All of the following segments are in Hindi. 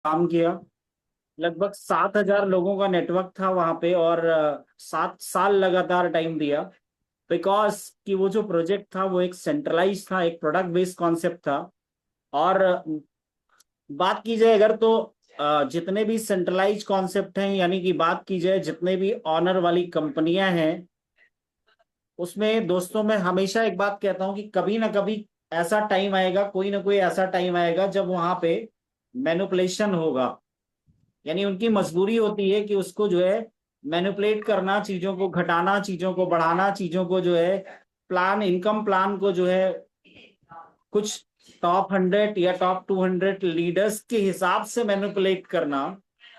काम किया। लगभग 7,000 लोगों का नेटवर्क था वहां पे, और 7 साल लगातार टाइम दिया। बिकॉज कि वो जो प्रोजेक्ट था वो एक सेंट्रलाइज था, एक प्रोडक्ट बेस्ड कॉन्सेप्ट था। और बात की जाए अगर तो जितने भी सेंट्रलाइज कॉन्सेप्ट हैं, यानी कि बात की जाए जितने भी ऑनर वाली कंपनियां हैं, उसमें दोस्तों मैं हमेशा एक बात कहता हूं कि कभी ना कभी ऐसा टाइम आएगा, कोई ना कोई ऐसा टाइम आएगा जब वहां पे मैनिपुलेशन होगा। यानी उनकी मजबूरी होती है कि उसको जो है मैनिपुलेट करना, चीजों को घटाना, चीजों को बढ़ाना, चीजों को जो है प्लान, इनकम प्लान को जो है कुछ टॉप 100 या टॉप 200 लीडर्स के हिसाब से मैनिपुलेट करना।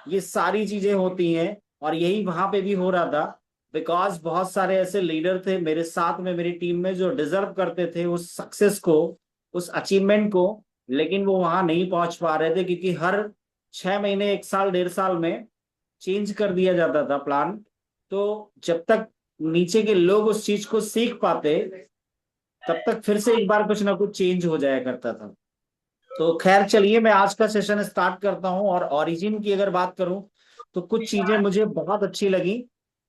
ये सारी चीजें होती हैं, और यही वहां पे भी हो रहा था। बिकॉज बहुत सारे ऐसे लीडर थे मेरे साथ में, मेरी टीम में, जो डिजर्व करते थे उस सक्सेस को, उस अचीवमेंट को, लेकिन वो वहां नहीं पहुंच पा रहे थे, क्योंकि हर 6 महीने, 1 साल, 1.5 साल में चेंज कर दिया जाता था प्लान। तो जब तक नीचे के लोग उस चीज को सीख पाते, तब तक फिर से एक बार कुछ ना कुछ चेंज हो जाया करता था। तो खैर चलिए, मैं आज का सेशन स्टार्ट करता हूं। और ओरिजिन की अगर बात करूं तो कुछ चीजें मुझे बहुत अच्छी लगी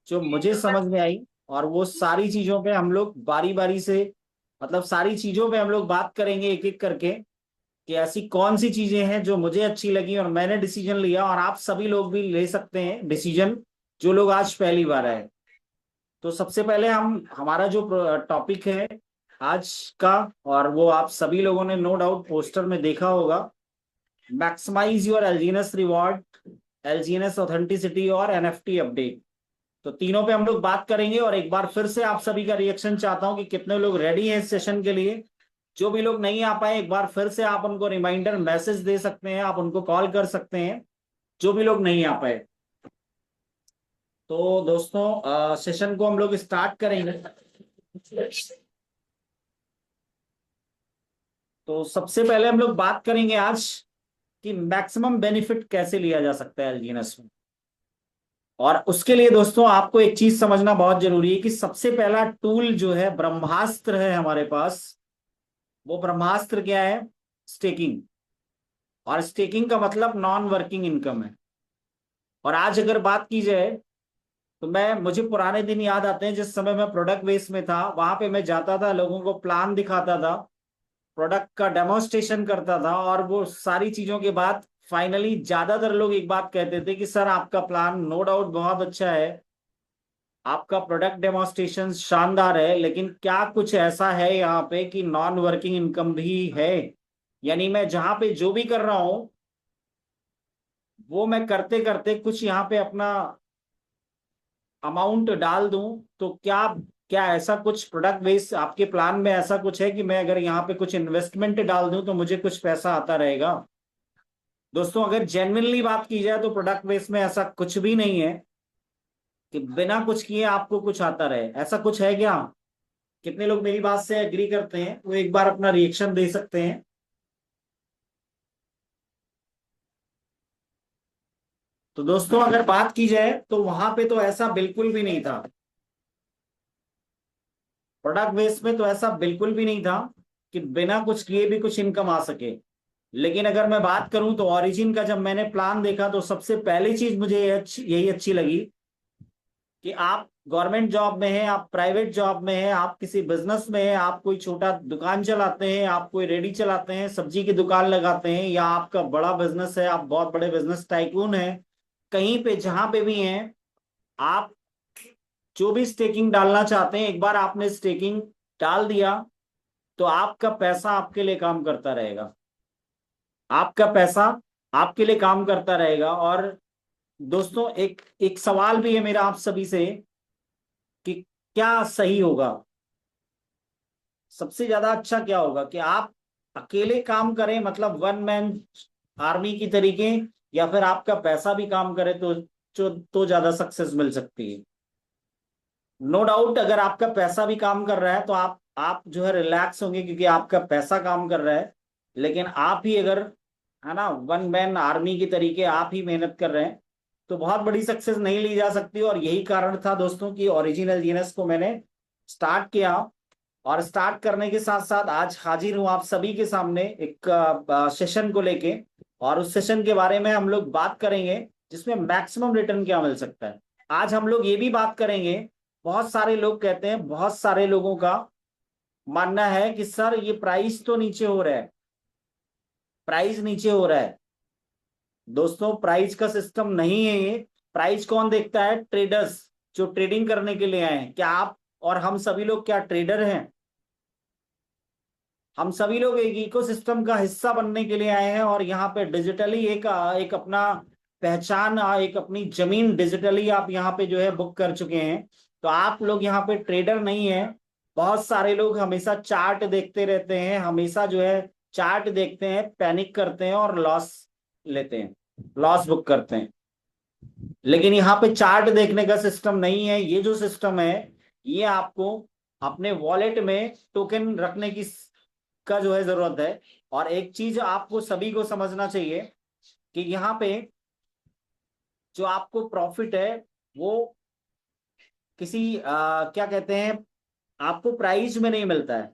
जो मुझे समझ में आई। और वो सारी चीजों पे हम लोग बारी बारी से, मतलब सारी चीजों पे हम लोग बात करेंगे एक एक करके, कि ऐसी कौन सी चीजें हैं जो मुझे अच्छी लगी और मैंने डिसीजन लिया, और आप सभी लोग भी ले सकते हैं डिसीजन, जो लोग आज पहली बार आए। तो सबसे पहले हम, हमारा जो टॉपिक है आज का, और वो आप सभी लोगों ने नो डाउट पोस्टर में देखा होगा, maximize your LGNS reward, LGNS authenticity और एनएफटी अपडेट। तो तीनों पे हम लोग बात करेंगे। और एक बार फिर से आप सभी का रिएक्शन चाहता हूं कि कितने लोग रेडी हैं इस सेशन के लिए। जो भी लोग नहीं आ पाए, एक बार फिर से आप उनको रिमाइंडर मैसेज दे सकते हैं, आप उनको कॉल कर सकते हैं, जो भी लोग नहीं आ पाए। तो दोस्तों सेशन को हम लोग स्टार्ट करेंगे। तो सबसे पहले हम लोग बात करेंगे आज कि मैक्सिमम बेनिफिट कैसे लिया जा सकता है एलजीएनएस में। और उसके लिए दोस्तों आपको एक चीज समझना बहुत जरूरी है कि सबसे पहला टूल जो है, ब्रह्मास्त्र है हमारे पास। वो ब्रह्मास्त्र क्या है? स्टेकिंग। और स्टेकिंग का मतलब नॉन वर्किंग इनकम है। और आज अगर बात की जाए तो मैं, मुझे पुराने दिन याद आते हैं जिस समय मैं प्रोडक्ट बेस में था। वहां पे मैं जाता था, लोगों को प्लान दिखाता था, प्रोडक्ट का डेमोस्ट्रेशन करता था, और वो सारी चीजों के बाद फाइनली ज्यादातर लोग एक बात कहते थे कि सर आपका प्लान नो डाउट बहुत अच्छा है, आपका प्रोडक्ट डेमोस्ट्रेशन शानदार है, लेकिन क्या कुछ ऐसा है यहाँ पे कि नॉन वर्किंग इनकम भी है? यानी मैं जहां पे जो भी कर रहा हूं, वो मैं करते करते कुछ यहाँ पे अपना अमाउंट डाल दूं, तो क्या क्या ऐसा कुछ प्रोडक्ट बेस आपके प्लान में ऐसा कुछ है कि मैं अगर यहाँ पे कुछ इन्वेस्टमेंट डाल दूं तो मुझे कुछ पैसा आता रहेगा? दोस्तों अगर जेन्युइनली बात की जाए तो प्रोडक्ट बेस में ऐसा कुछ भी नहीं है कि बिना कुछ किए आपको कुछ आता रहे। ऐसा कुछ है क्या? कितने लोग मेरी बात से एग्री करते हैं वो एक बार अपना रिएक्शन दे सकते हैं। तो दोस्तों अगर बात की जाए तो वहां पे तो ऐसा बिल्कुल भी नहीं था। प्रोडक्ट बेस में तो ऐसा बिल्कुल भी नहीं था कि बिना कुछ किए भी कुछ इनकम आ सके। लेकिन अगर मैं बात करूं तो ओरिजिन का जब मैंने प्लान देखा तो सबसे पहली चीज मुझे यही अच्छी लगी कि आप गवर्नमेंट जॉब में हैं, आप प्राइवेट जॉब में हैं, आप किसी बिजनेस में हैं, आप कोई छोटा दुकान चलाते हैं, आप कोई रेडी चलाते हैं, सब्जी की दुकान लगाते हैं, या आपका बड़ा बिजनेस है, आप बहुत बड़े बिजनेस टाइकून हैं, कहीं पे जहां पे भी हैं, आप जो भी स्टेकिंग डालना चाहते हैं, एक बार आपने स्टेकिंग डाल दिया तो आपका पैसा आपके लिए काम करता रहेगा। आपका पैसा आपके लिए काम करता रहेगा। और दोस्तों एक एक सवाल भी है मेरा आप सभी से कि क्या सही होगा? सबसे ज्यादा अच्छा क्या होगा कि आप अकेले काम करें, मतलब वन मैन आर्मी की तरीके, या फिर आपका पैसा भी काम करे, तो ज्यादा सक्सेस मिल सकती है? नो डाउट अगर आपका पैसा भी काम कर रहा है तो आप जो है रिलैक्स होंगे, क्योंकि आपका पैसा काम कर रहा है। लेकिन आप ही अगर, है ना, वन मैन आर्मी की तरीके आप ही मेहनत कर रहे हैं, तो बहुत बड़ी सक्सेस नहीं ली जा सकती। और यही कारण था दोस्तों कि ओरिजिनल जीनस को मैंने स्टार्ट किया। और स्टार्ट करने के साथ साथ आज हाजिर हूं आप सभी के सामने एक सेशन को लेके, और उस सेशन के बारे में हम लोग बात करेंगे जिसमें मैक्सिमम रिटर्न क्या मिल सकता है। आज हम लोग ये भी बात करेंगे, बहुत सारे लोग कहते हैं, बहुत सारे लोगों का मानना है कि सर ये प्राइस तो नीचे हो रहा है, प्राइस नीचे हो रहा है। दोस्तों प्राइस का सिस्टम नहीं है ये। प्राइस कौन देखता है? ट्रेडर्स, जो ट्रेडिंग करने के लिए आए हैं। क्या आप और हम सभी लोग क्या ट्रेडर हैं? हम सभी लोग एक इकोसिस्टम का हिस्सा बनने के लिए आए हैं और यहाँ पे डिजिटली एक एक अपना पहचान, एक अपनी जमीन डिजिटली आप यहाँ पे जो है बुक कर चुके हैं। तो आप लोग यहाँ पे ट्रेडर नहीं है। बहुत सारे लोग हमेशा चार्ट देखते रहते हैं, हमेशा जो है चार्ट देखते हैं, पैनिक करते हैं और लॉस लेते हैं, लॉस बुक करते हैं। लेकिन यहाँ पे चार्ट देखने का सिस्टम नहीं है। ये जो सिस्टम है, ये आपको अपने वॉलेट में टोकन रखने की का जो है जरूरत है। और एक चीज आपको सभी को समझना चाहिए कि यहाँ पे जो आपको प्रॉफिट है वो किसी क्या कहते हैं, आपको प्राइस में नहीं मिलता है।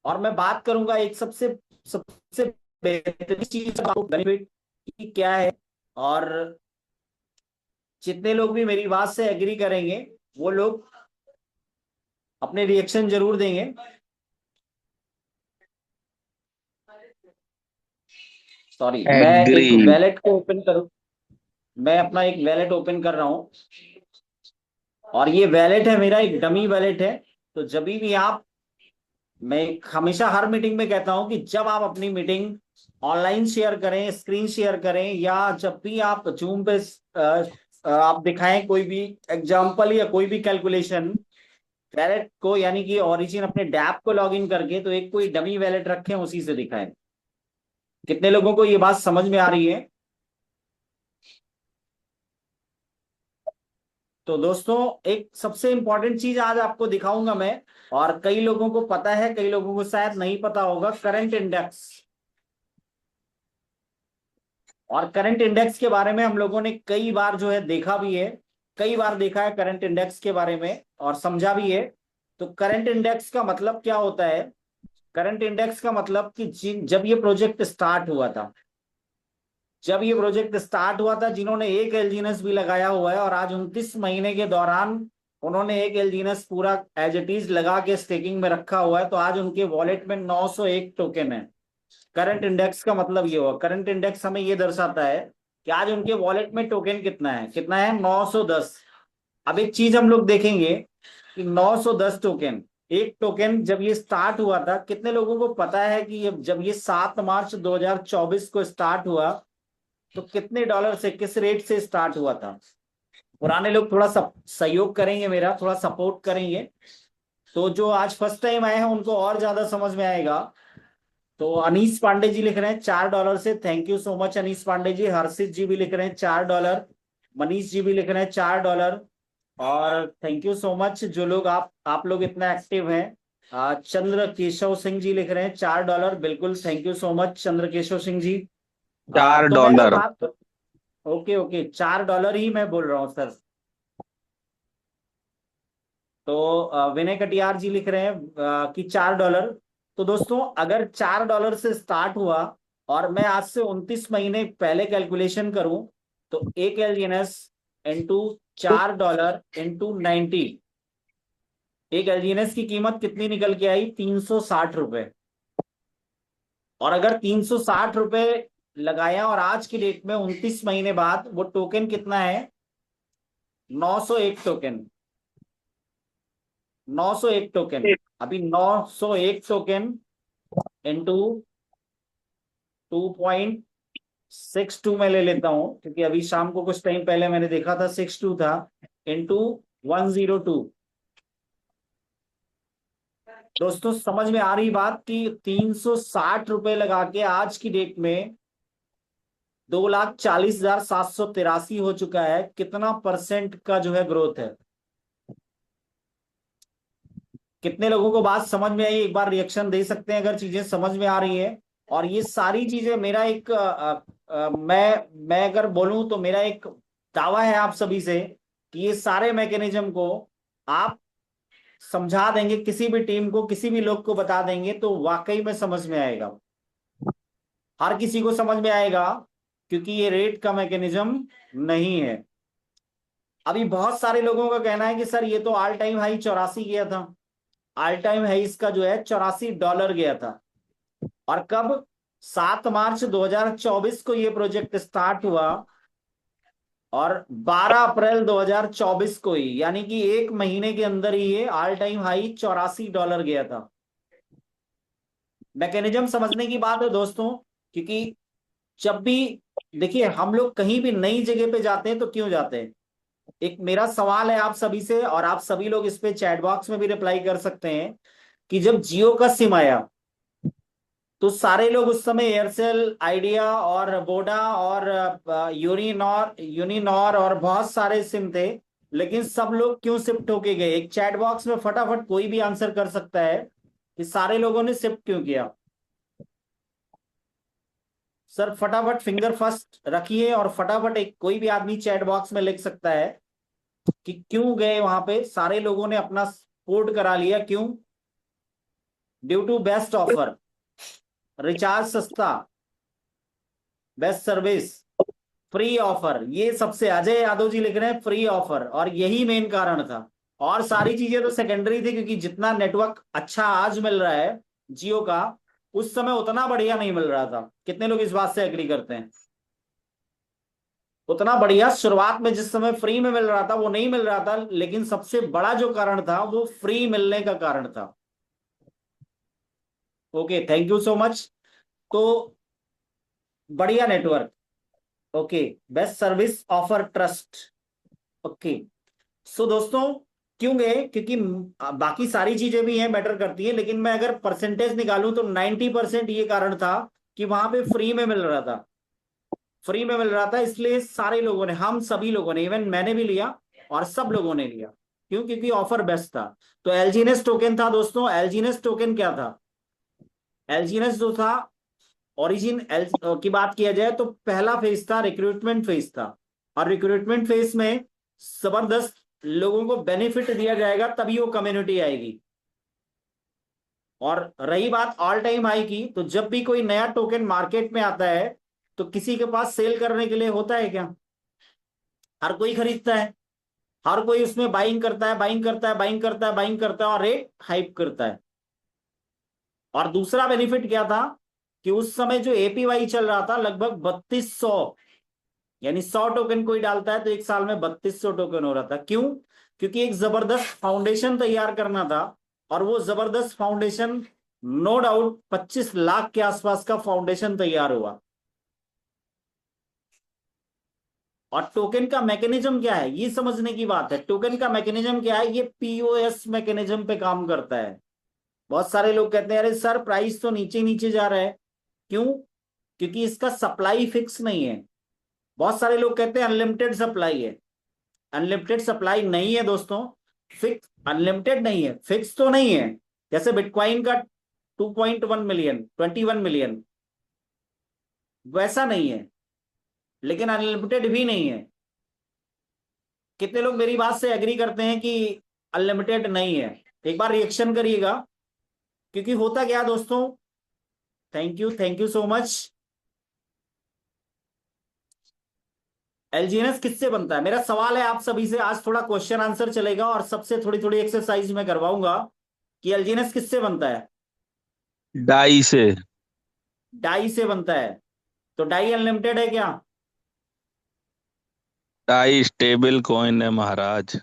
और मैं बात करूंगा एक सबसे सबसे बेहतरीन चीज, आपको बेनिफिट की क्या है। और जितने लोग भी मेरी बात से एग्री करेंगे वो लोग अपने रिएक्शन जरूर देंगे। सॉरी, मैं एग्री। एक वैलेट को ओपन करूं, मैं अपना एक वैलेट ओपन कर रहा हूं। और ये वैलेट है मेरा, एक डमी वैलेट है। तो जब भी आप, मैं हमेशा हर मीटिंग में कहता हूं कि जब आप अपनी मीटिंग ऑनलाइन शेयर करें, स्क्रीन शेयर करें, या जब भी आप जूम पे आप दिखाएं कोई भी एग्जांपल या कोई भी कैलकुलेशन, वैलेट को यानी कि ओरिजिन अपने डैप को लॉग इन करके, तो एक कोई डमी वैलेट रखें, उसी से दिखाएं। कितने लोगों को ये बात समझ में आ रही है? तो दोस्तों एक सबसे इंपॉर्टेंट चीज आज आपको दिखाऊंगा मैं, और कई लोगों को पता है, कई लोगों को शायद नहीं पता होगा, करंट इंडेक्स। और करंट इंडेक्स के बारे में हम लोगों ने कई बार जो है देखा भी है, कई बार देखा है करंट इंडेक्स के बारे में और समझा भी है। तो करंट इंडेक्स का मतलब क्या होता है? करंट इंडेक्स का मतलब कि जब ये प्रोजेक्ट स्टार्ट हुआ था, जब ये प्रोजेक्ट स्टार्ट हुआ था, जिन्होंने एक एलजीएनएस भी लगाया हुआ है और आज 29 महीने के दौरान उन्होंने एक एलजीएनएस पूरा एज इट इज लगा के स्टेकिंग में रखा हुआ है, तो आज उनके वॉलेट में 901 टोकन है। करंट इंडेक्स का मतलब ये हुआ। करंट इंडेक्स हमें ये दर्शाता है कि आज उनके वॉलेट में टोकन कितना है, कितना है? 910। अब एक चीज हम लोग देखेंगे कि 910 टोकन, एक टोकन जब ये स्टार्ट हुआ था, कितने लोगों को पता है कि जब ये 7 मार्च 2024 को स्टार्ट हुआ, तो कितने डॉलर से, किस रेट से स्टार्ट हुआ था? पुराने लोग थोड़ा सहयोग करेंगे, मेरा थोड़ा सपोर्ट करेंगे, तो जो आज फर्स्ट टाइम आए हैं उनको और ज्यादा समझ में आएगा। तो अनीस पांडे जी लिख रहे हैं $4 से, thank you so much Anees Pandey ji. Harshit ji भी लिख रहे हैं $4। मनीष जी भी लिख रहे हैं $4। और थैंक यू सो मच जो लोग आप लोग इतना एक्टिव हैं। चंद्र केशव सिंह जी लिख रहे हैं $4, बिल्कुल थैंक यू सो मच चंद्र केशव सिंह जी। चार तो मैं अगर डॉलर बात, ओके ओके, $4 ही मैं बोल रहा हूँ सर। तो विनय कटियार जी लिख रहे हैं कि $4। तो दोस्तों अगर $4 से स्टार्ट हुआ और मैं आज से 29 महीने पहले कैलकुलेशन करूं, तो एक एलजीएनएस इंटू $4 इंटू 90, एक एलजीएनएस की कीमत कितनी निकल के आई? ₹360। और अगर ₹360 लगाया और आज की डेट में 29 महीने बाद वो टोकन कितना है? 901 टोकन। 901 टोकन। अभी 901 टोकन इंटू 2.62 में ले लेता हूं, क्योंकि अभी शाम को कुछ टाइम पहले मैंने देखा था 62 था, इंटू 102। दोस्तों समझ में आ रही बात कि ₹360 लगा के आज की डेट में 2,40,783 हो चुका है। कितना परसेंट का जो है ग्रोथ है? कितने लोगों को बात समझ में आई? एक बार रिएक्शन दे सकते हैं अगर चीजें समझ में आ रही है। और ये सारी चीजें मेरा एक मैं अगर बोलूं तो मेरा एक दावा है आप सभी से कि ये सारे मैकेनिज्म को आप समझा देंगे, किसी भी टीम को, किसी भी लोग को बता देंगे तो वाकई में समझ में आएगा। हर किसी को समझ में आएगा, क्योंकि ये रेट का मैकेनिज्म नहीं है। अभी बहुत सारे लोगों का कहना है कि सर ये तो ऑल टाइम हाई 84 गया था। ऑल टाइम हाई इसका जो है $84 गया था। और कब? 7 मार्च 2024 को ये प्रोजेक्ट स्टार्ट हुआ, और 12 अप्रैल 2024 को ही, यानी कि एक महीने के अंदर ही ये ऑल टाइम हाई $84 गया था। मैकेनिज्म समझने की बात है दोस्तों, क्योंकि जब भी देखिए हम लोग कहीं भी नई जगह पे जाते हैं तो क्यों जाते हैं। एक मेरा सवाल है आप सभी से, और आप सभी लोग इस पे चैट बॉक्स में भी रिप्लाई कर सकते हैं, कि जब जियो का सिम आया तो सारे लोग उस समय एयरसेल, आइडिया और वोडा और यूनिनॉर और बहुत सारे सिम थे, लेकिन सब लोग क्यों शिफ्ट होके गए? एक चैट बॉक्स में फटाफट कोई भी आंसर कर सकता है कि सारे लोगों ने शिफ्ट क्यों किया। सर फटाफट फिंगर फर्स्ट रखिए, और फटाफट एक कोई भी आदमी चैट बॉक्स में लिख सकता है कि क्यों गए वहां पे। सारे लोगों ने अपना पोर्ट करा लिया, क्यों? Due to best offer, recharge सस्ता, बेस्ट सर्विस, फ्री ऑफर। ये सबसे अजय यादव जी लिख रहे हैं फ्री ऑफर, और यही मेन कारण था। और सारी चीजें तो सेकेंडरी थी, क्योंकि जितना नेटवर्क अच्छा आज मिल रहा है जियो का, उस समय उतना बढ़िया नहीं मिल रहा था। कितने लोग इस बात से एग्री करते हैं? उतना बढ़िया शुरुआत में जिस समय फ्री में मिल रहा था वो नहीं मिल रहा था, लेकिन सबसे बड़ा जो कारण था वो फ्री मिलने का कारण था। Okay, thank you so much. तो बढ़िया network, okay, best service, offer, trust, okay. So दोस्तों, क्यों गए? क्योंकि बाकी सारी चीजें भी हैं, मैटर करती हैं, लेकिन मैं अगर परसेंटेज निकालूं तो 90% ये कारण था कि वहां पे फ्री में मिल रहा था। फ्री में मिल रहा था, इसलिए सारे लोगों ने, हम सभी लोगों ने, इवन मैंने भी लिया और सब लोगों ने लिया। क्यों? क्योंकि ऑफर बेस्ट था। तो एलजीनेस टोकन था दोस्तों। एलजीनेस टोकन क्या था? एलजीनेस जो था, ओरिजिन एल की बात किया जाए तो पहला फेज था, रिक्रूटमेंट फेज था। और रिक्रूटमेंट फेज में जबरदस्त लोगों को बेनिफिट दिया जाएगा, तभी वो कम्युनिटी आएगी। और रही बात ऑल टाइम हाई की, तो जब भी कोई नया टोकन मार्केट में आता है तो किसी के पास सेल करने के लिए होता है क्या? हर कोई खरीदता है, हर कोई उसमें बाइंग करता है, बाइंग करता है, बाइंग करता है, बाइंग करता है, और रेट हाइप करता है। और दूसरा बेनिफिट क्या था कि उस समय जो एपीवाई चल रहा था लगभग 3200, यानी 100 टोकन कोई डालता है तो एक साल में 3200 टोकन हो रहा था। क्यों? क्योंकि एक जबरदस्त फाउंडेशन तैयार करना था, और वो जबरदस्त फाउंडेशन नो डाउट 25 लाख के आसपास का फाउंडेशन तैयार हुआ। और टोकन का मैकेनिज्म क्या है, ये समझने की बात है। टोकन का मैकेनिज्म क्या है? ये पीओएस मैकेनिज्म पे काम करता है। बहुत सारे लोग कहते हैं अरे सर प्राइस तो नीचे नीचे जा रहा है। क्यों? क्योंकि इसका सप्लाई फिक्स नहीं है। बहुत सारे लोग कहते हैं अनलिमिटेड सप्लाई है। अनलिमिटेड सप्लाई नहीं है दोस्तों। फिक्स अनलिमिटेड नहीं है, फिक्स तो नहीं है। जैसे बिटकॉइन का 2.1 मिलियन, 21 मिलियन, वैसा नहीं है, लेकिन अनलिमिटेड भी नहीं है। कितने लोग मेरी बात से एग्री करते हैं कि अनलिमिटेड नहीं है? एक बार रिएक्शन करिएगा। क्योंकि होता क्या दोस्तों, थैंक यू सो मच। एलजीएनएस किससे बनता है? मेरा सवाल है आप सभी से, आज थोड़ा क्वेश्चन आंसर चलेगा और सबसे थोड़ी थोड़ी एक्सरसाइज में करवाऊंगा कि एलजीएनएस किससे बनता है। डाई से। डाई से बनता है। तो डाई अनलिमिटेड है क्या? डाई स्टेबल कॉइन है महाराज।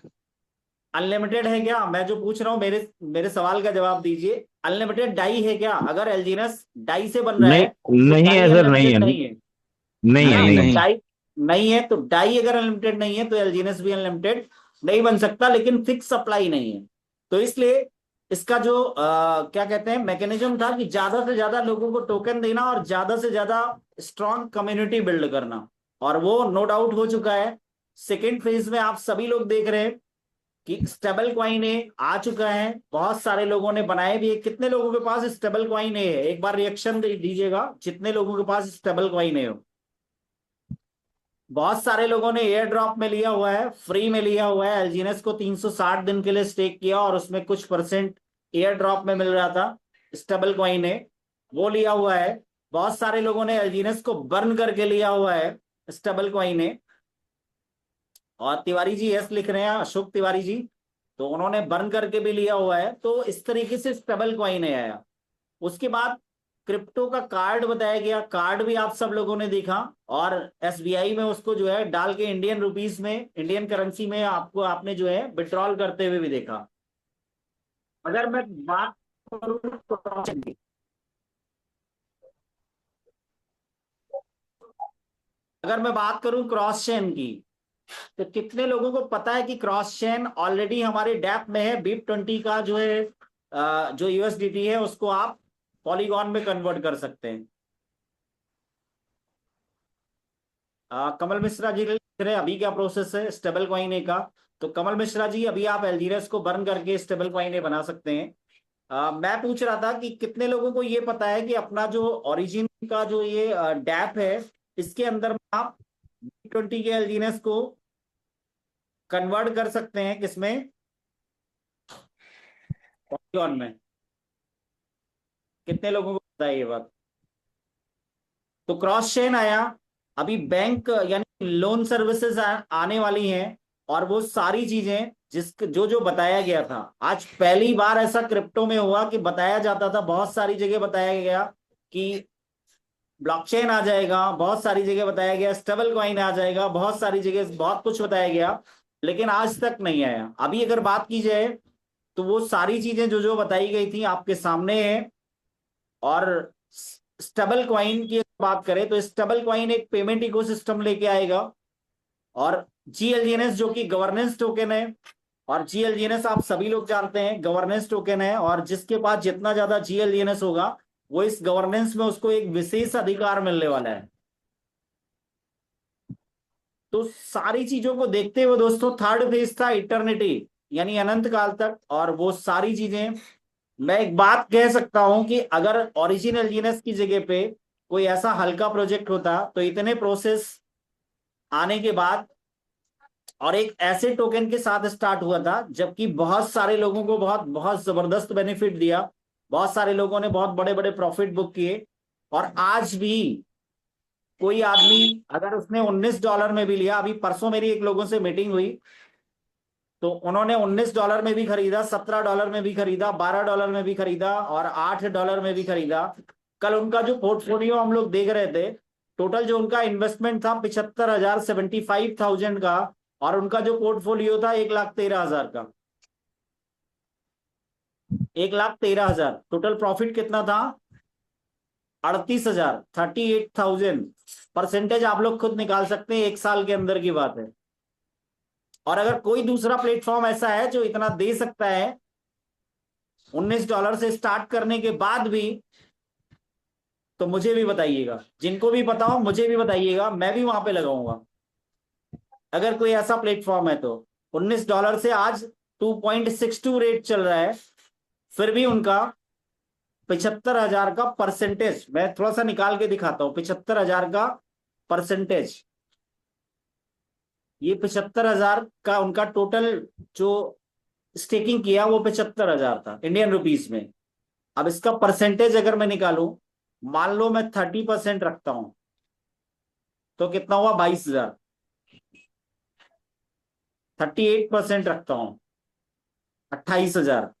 अनलिमिटेड है क्या? मैं जो पूछ रहा हूं, मेरे मेरे सवाल का जवाब दीजिए। अनलिमिटेड डाई है क्या? अगर एलजीएनएस डाई से बन रहा नहीं, है तो नहीं है डाई सर, नहीं है, अनलिमिटेड नहीं है। नहीं है है, ना? नहीं नहीं तो है। नहीं। डाई नहीं है, तो डाई अगर अनलिमिटेड नहीं है तो एलजीएनएस भी अनलिमिटेड नहीं बन सकता, लेकिन फिक्स सप्लाई नहीं है। तो इसलिए इसका जो क्या कहते हैं मैकेनिज्म था कि ज्यादा से ज्यादा लोगों को टोकन देना और ज्यादा से ज्यादा स्ट्रॉन्ग कम्युनिटी बिल्ड करना, और वो नो डाउट हो चुका है। सेकेंड फेज में आप सभी लोग देख रहे हैं कि स्टेबल क्वाइन ए आ चुका है। बहुत सारे लोगों ने बनाए भी है। कितने लोगों के पास स्टेबल क्वाइन ए है? एक बार रिएक्शन दीजिएगा, जितने लोगों के पास स्टेबल क्वाइन ए हो। बहुत सारे लोगों ने एयर ड्रॉप में लिया हुआ है, फ्री में लिया हुआ है। एलजीएनएस को 360 दिन के लिए स्टेक किया और उसमें कुछ परसेंट एयर ड्रॉप में मिल रहा था। स्टेबल कॉइन है, वो लिया हुआ है। बहुत सारे लोगों ने एल्जीनस को बर्न करके लिया हुआ है, स्टेबल कॉइन ने। और तिवारी जी यस लिख रहे हैं, अशोक तिवारी जी, तो उन्होंने बर्न करके भी लिया हुआ है। तो इस तरीके से स्टेबल कॉइन है आया। उसके बाद क्रिप्टो का कार्ड बताया गया, कार्ड भी आप सब लोगों ने देखा। और एसबीआई में उसको जो है डाल के इंडियन रुपीस में, इंडियन करेंसी में आपको, आपने जो है विड्रॉल करते हुए भी देखा। अगर मैं बात करूं अगर मैं बात करूं क्रॉस चेन की, तो कितने लोगों को पता है कि क्रॉस चेन ऑलरेडी हमारे डैप में है? BIP20 का जो है जो यूएसडीटी है उसको आप पॉलीगॉन में कन्वर्ट कर सकते हैं। कमल मिश्रा जी लिख रहे हैं अभी क्या प्रोसेस है स्टेबल कॉइन ए का। तो कमल मिश्रा जी, अभी आप एल्जीरस को बर्न करके स्टेबल कॉइन ए बना सकते हैं। मैं पूछ रहा था कि कितने लोगों को ये पता है कि अपना जो ओरिजिन का जो ये डैप है, इसके अंदर में आप BIP20 के एल्जीनस को कन्वर्ट कर सकते हैं किसमें? पॉलीगॉन में। कितने लोगों को पता है ये बात? तो क्रॉस चेन आया। अभी बैंक यानी लोन सर्विसेज आने वाली हैं। और वो सारी चीजें जिस जो जो बताया गया था, आज पहली बार ऐसा क्रिप्टो में हुआ कि बताया जाता था, बहुत सारी जगह बताया गया कि ब्लॉकचेन आ जाएगा, बहुत सारी जगह बताया गया स्टेबल कॉइन आ जाएगा, बहुत सारी जगह बहुत कुछ बताया गया, लेकिन आज तक नहीं आया। अभी अगर बात की जाए तो वो सारी चीजें जो जो बताई गई थी आपके सामने है। और स्टेबल कॉइन की बात करें तो स्टेबल कॉइन एक पेमेंट इकोसिस्टम लेके आएगा। और जीएलजीएनएस जो कि गवर्नेंस टोकन है, और जीएलजीएनएस आप सभी लोग जानते हैं गवर्नेंस टोकन है, और जिसके पास जितना ज्यादा जीएलजीएनएस होगा वो इस गवर्नेंस में उसको एक विशेष अधिकार मिलने वाला है। तो सारी चीजों को देखते हुए दोस्तों, थर्ड फेज था इटर्निटी, यानी अनंत काल तक। और वो सारी चीजें, मैं एक बात कह सकता हूं कि अगर ओरिजिनल जीनस की जगह पे कोई ऐसा हल्का प्रोजेक्ट होता तो इतने प्रोसेस आने के बाद, और एक ऐसे टोकन के साथ स्टार्ट हुआ था जबकि बहुत सारे लोगों को बहुत बहुत जबरदस्त बेनिफिट दिया, बहुत सारे लोगों ने बहुत बड़े बड़े प्रॉफिट बुक किए। और आज भी कोई आदमी अगर उसने $19 में भी लिया, अभी परसों मेरी एक लोगों से मीटिंग हुई, तो उन्होंने $19 में भी खरीदा, $17 में भी खरीदा, $12 में भी खरीदा, और $8 में भी खरीदा। कल उनका जो पोर्टफोलियो हम लोग देख रहे थे, टोटल जो उनका इन्वेस्टमेंट था 75,000, 75,000 का, और उनका जो पोर्टफोलियो था 1,13,000 का। 1,13,000 टोटल प्रॉफिट कितना था? 38,000, 38,000। परसेंटेज आप लोग खुद निकाल सकते हैं, एक साल के अंदर की बात है। और अगर कोई दूसरा प्लेटफॉर्म ऐसा है जो इतना दे सकता है $19 से स्टार्ट करने के बाद भी, तो मुझे भी बताइएगा, जिनको भी पता हो मुझे भी बताइएगा, मैं भी वहां पे लगाऊंगा। अगर कोई ऐसा प्लेटफॉर्म है तो $19 से आज 2.62 रेट चल रहा है, फिर भी उनका 75,000 का परसेंटेज, मैं थोड़ा सा निकाल के दिखाता हूं, 75,000 का परसेंटेज, ये 75,000 का उनका टोटल जो स्टेकिंग किया वो 75,000 था इंडियन रुपीस में। अब इसका परसेंटेज अगर मैं निकालूं, मान लो मैं 30% रखता हूं, तो कितना हुआ? 22,000। 38% रखता हूं, 28,000।